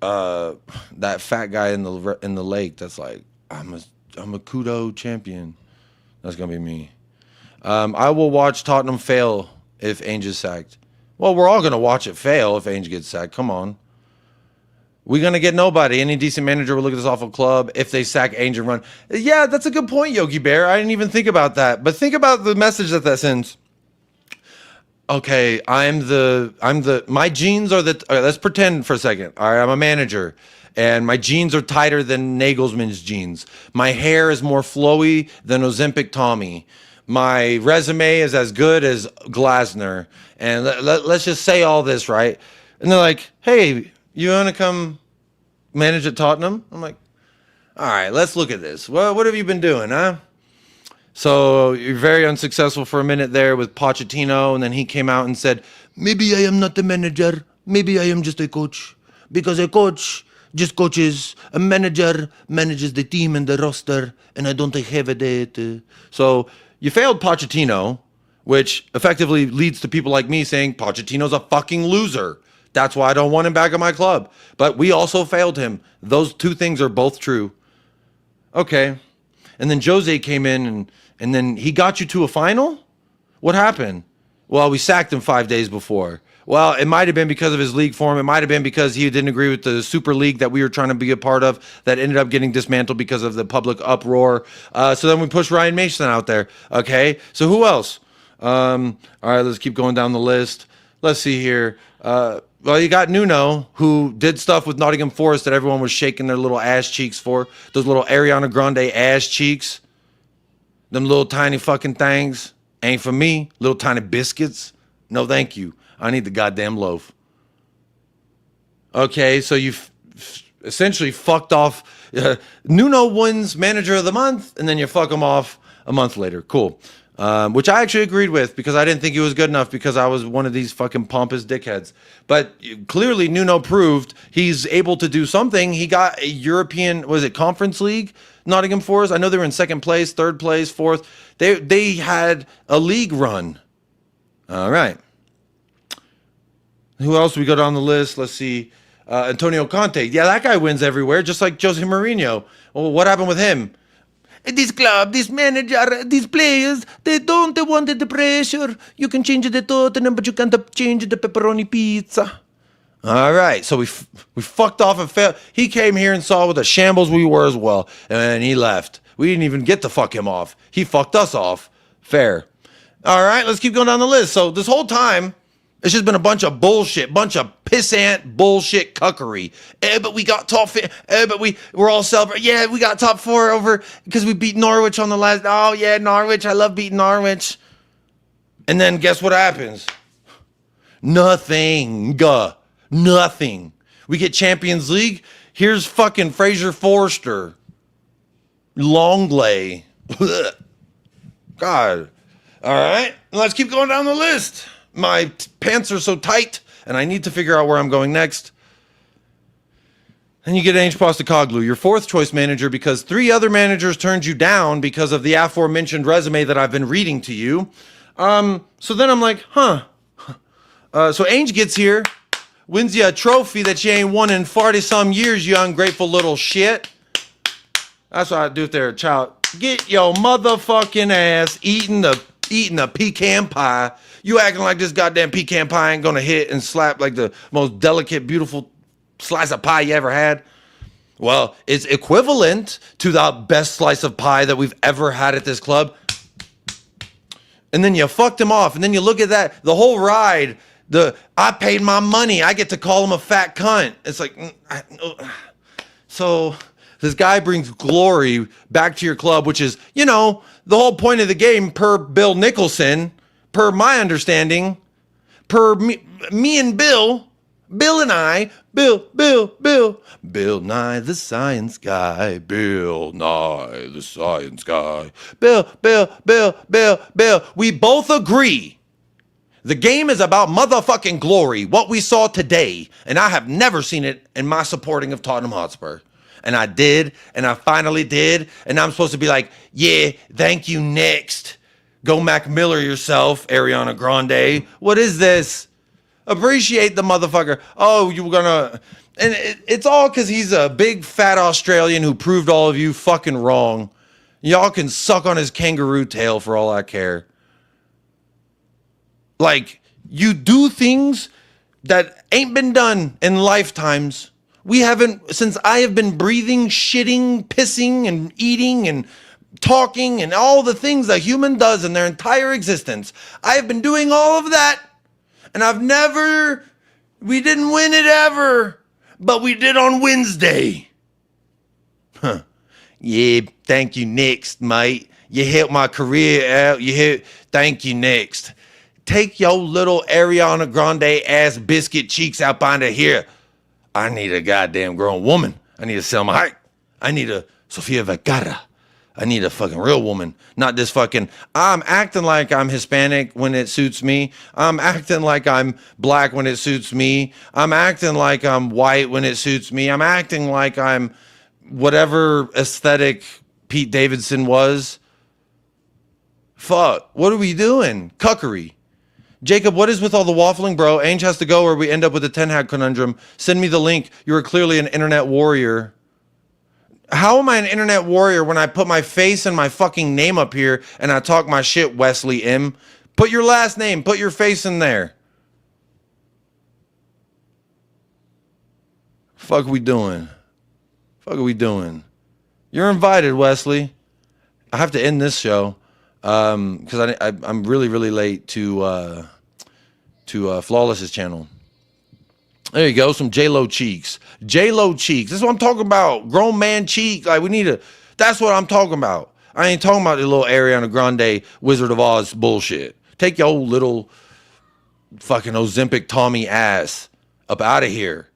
that fat guy in the lake that's like, I'm a kudo champion. That's going to be me. I will watch Tottenham fail if Ange is sacked. Well, we're all going to watch it fail if Ange gets sacked. Come on. We're going to get nobody. Any decent manager will look at this awful club if they sack Ange and run. Yeah, that's a good point, Yogi Bear. I didn't even think about that. But think about the message that sends. Okay, my jeans are let's pretend for a second. All right, I'm a manager. And my jeans are tighter than Nagelsmann's jeans. My hair is more flowy than Ozempic Tommy. My resume is as good as Glasner. And let's just say all this, right? And they're like, hey, you want to come manage at Tottenham? I'm like, all right, let's look at this. Well, what have you been doing, huh? So you're very unsuccessful for a minute there with Pochettino. And then he came out and said, maybe I am not the manager. Maybe I am just a coach. Because a coach just coaches. A manager manages the team and the roster. And I don't have a date. So you failed Pochettino, which effectively leads to people like me saying Pochettino's a fucking loser. That's why I don't want him back at my club. But we also failed him. Those two things are both true. Okay. And then Jose came in and then he got you to a final? What happened? Well, we sacked him 5 days before. Well, it might have been because of his league form. It might have been because he didn't agree with the Super League that we were trying to be a part of that ended up getting dismantled because of the public uproar. So then we pushed Ryan Mason out there. Okay. So who else? All right, let's keep going down the list. Let's see here. Well, you got Nuno, who did stuff with Nottingham Forest that everyone was shaking their little ass cheeks for. Those little Ariana Grande ass cheeks. Them little tiny fucking things. Ain't for me. Little tiny biscuits. No, thank you. I need the goddamn loaf. Okay, so you essentially fucked off. Nuno wins Manager of the Month, and then you fuck him off a month later. Cool. Which I actually agreed with because I didn't think he was good enough because I was one of these fucking pompous dickheads. But clearly Nuno proved he's able to do something. He got a European, was it Conference League? Nottingham Forest? I know they were in second place, third place, fourth. They had a league run. All right. Who else we got on the list? Let's see. Antonio Conte. Yeah, that guy wins everywhere, just like Jose Mourinho. Well, what happened with him? This club, this manager, these players, they don't want the pressure. You can change the Tottenham, but you can't change the pepperoni pizza. All right, so we fucked off and failed. He came here and saw what a shambles we were as well, and he left. We didn't even get to fuck him off. He fucked us off. Fair. All right, let's keep going down the list. So this whole time, it's just been a bunch of bullshit, bunch of pissant bullshit cuckery. But we got top 5. But we're all celebrating. Yeah, we got top 4 over because we beat Norwich on the last. Oh yeah, Norwich. I love beating Norwich. And then guess what happens? Nothing. Nothing. We get Champions League. Here's fucking Fraser Forster. Longley. God. All right. Let's keep going down the list. My pants are so tight, and I need to figure out where I'm going next. And you get Ange Postecoglou, your 4th choice manager, because 3 other managers turned you down because of the aforementioned resume that I've been reading to you. So then I'm like, huh. So Ange gets here, wins you a trophy that you ain't won in 40-some years, you ungrateful little shit. That's what I do if they're a child. Get your motherfucking ass eating a pecan pie. You acting like this goddamn pecan pie ain't gonna hit and slap like the most delicate, beautiful slice of pie you ever had. Well, it's equivalent to the best slice of pie that we've ever had at this club. And then you fucked him off. And then you look at that, the whole ride, I paid my money. I get to call him a fat cunt. It's like, so This guy brings glory back to your club, which is, you know, the whole point of the game per Bill Nicholson, per my understanding, per me and Bill and I, Bill Nye the Science Guy, Bill Nye the Science Guy, Bill. We both agree. The game is about motherfucking glory, what we saw today, and I have never seen it in my supporting of Tottenham Hotspur. And I did, and I finally did, and I'm supposed to be like, yeah, thank you, next. Go Mac Miller yourself, Ariana Grande. What is this? Appreciate the motherfucker. Oh, you were gonna... And it's all because he's a big fat Australian who proved all of you fucking wrong. Y'all can suck on his kangaroo tail for all I care. Like, you do things that ain't been done in lifetimes. We haven't, since I have been breathing, shitting, pissing, and eating, and talking, and all the things a human does in their entire existence. I have been doing all of that, and we didn't win it ever, but we did on Wednesday. Huh. Yeah, thank you, next, mate. You helped my career out. Thank you, next. Take your little Ariana Grande ass biscuit cheeks out behind here. I need a goddamn grown woman. I need a Selma Hayek. I need a Sofia Vergara. I need a fucking real woman. Not this fucking, I'm acting like I'm Hispanic when it suits me. I'm acting like I'm black when it suits me. I'm acting like I'm white when it suits me. I'm acting like I'm whatever aesthetic Pete Davidson was. Fuck. What are we doing? Cuckery. Jacob, what is with all the waffling, bro? Ange has to go or we end up with a 10-hat conundrum. Send me the link. You are clearly an internet warrior. How am I an internet warrior when I put my face and my fucking name up here and I talk my shit, Wesley M? Put your last name. Put your face in there. Fuck we doing? Fuck are we doing? You're invited, Wesley. I have to end this show because I'm really, really late to Flawless's channel. There you go, some J-Lo cheeks. J-Lo cheeks. That's what I'm talking about. Grown man cheek. Like, we need to... That's what I'm talking about. I ain't talking about the little Ariana Grande Wizard of Oz bullshit. Take your old little fucking Ozempic Tommy ass up out of here.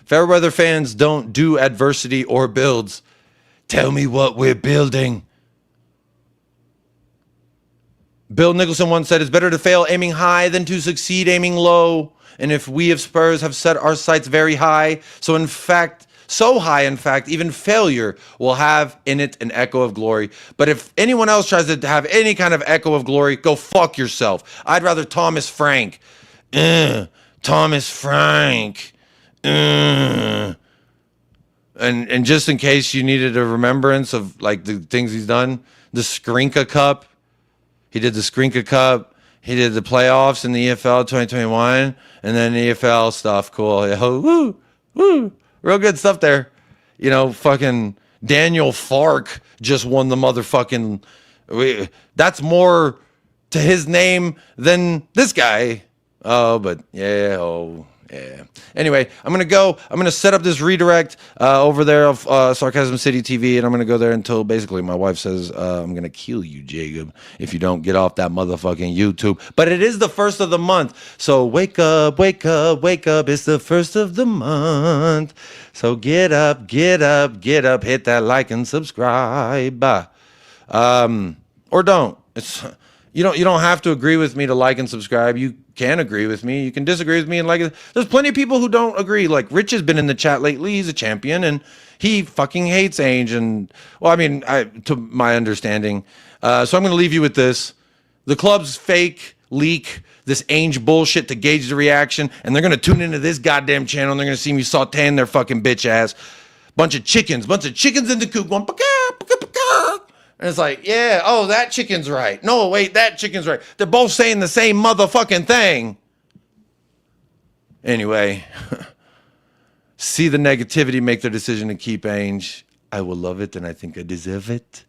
Fairweather fans don't do adversity or builds. Tell me what we're building. Bill Nicholson once said, it's better to fail aiming high than to succeed aiming low. And if we of Spurs have set our sights very high, so high, in fact, even failure will have in it an echo of glory. But if anyone else tries to have any kind of echo of glory, go fuck yourself. I'd rather Thomas Frank. Thomas Frank. And just in case you needed a remembrance of like the things he's done, the Skrinka Cup. He did the Skrinka Cup. He did the playoffs in the EFL 2021, and then the EFL stuff. Cool. Woo. Real good stuff there. You know, fucking Daniel Fark just won the motherfucking... That's more to his name than this guy. Oh, but yeah, yeah. Anyway, I'm going to go. I'm going to set up this redirect over there of Sarcasm City TV, and I'm going to go there until basically my wife says, I'm going to kill you, Jacob, if you don't get off that motherfucking YouTube. But it is the first of the month, so wake up, wake up, wake up. It's the first of the month. So get up, get up, get up. Hit that like and subscribe. Or don't. It's... You don't have to agree with me to like and subscribe. You can agree with me. You can disagree with me and like it. There's plenty of people who don't agree. Like Rich has been in the chat lately. He's a champion and he fucking hates Ange. And well, I mean, to my understanding. So I'm going to leave you with this. The club's fake leak this Ange bullshit to gauge the reaction. And they're going to tune into this goddamn channel and they're going to see me sauteing their fucking bitch ass. Bunch of chickens in the coop going, and it's like, yeah, oh, that chicken's right. No, wait, that chicken's right. They're both saying the same motherfucking thing. Anyway, see the negativity, make their decision to keep Ange. I will love it, and I think I deserve it.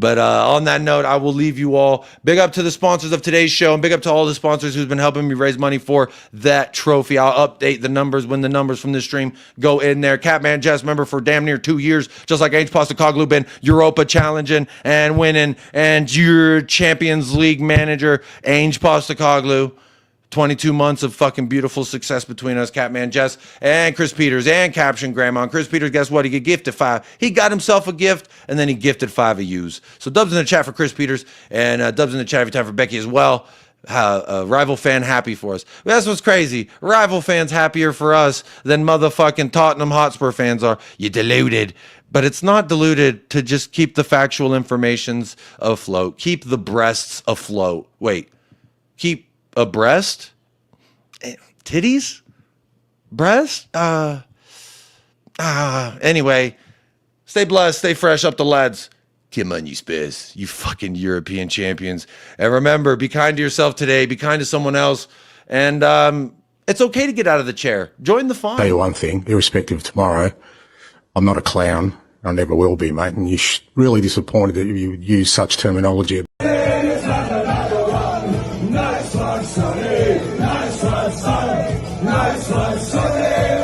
But on that note, I will leave you all. Big up to the sponsors of today's show, and big up to all the sponsors who's been helping me raise money for that trophy. I'll update the numbers when the numbers from this stream go in there. Catman Jess, member for damn near 2 years, just like Ange Postecoglou been Europa challenging and winning, and your Champions League manager, Ange Postecoglou. 22 months of fucking beautiful success between us, Catman Jess and Chris Peters and Caption Grandma. And Chris Peters, guess what? He get gifted 5. He got himself a gift, and then he gifted 5 of yous. So dubs in the chat for Chris Peters, and dubs in the chat every time for Becky as well. Rival fan happy for us. That's what's crazy. Rival fans happier for us than motherfucking Tottenham Hotspur fans are. You deluded. But it's not diluted to just keep the factual informations afloat. Keep the breasts afloat. Wait. Keep a breast? Titties? Breast? Anyway, stay blessed, stay fresh, up the lads. Come on, you Spurs, you fucking European champions. And remember, be kind to yourself today, be kind to someone else, and it's okay to get out of the chair. Join the fun. Tell you one thing, irrespective of tomorrow, I'm not a clown. I never will be, mate, and you're really disappointed that you use such terminology.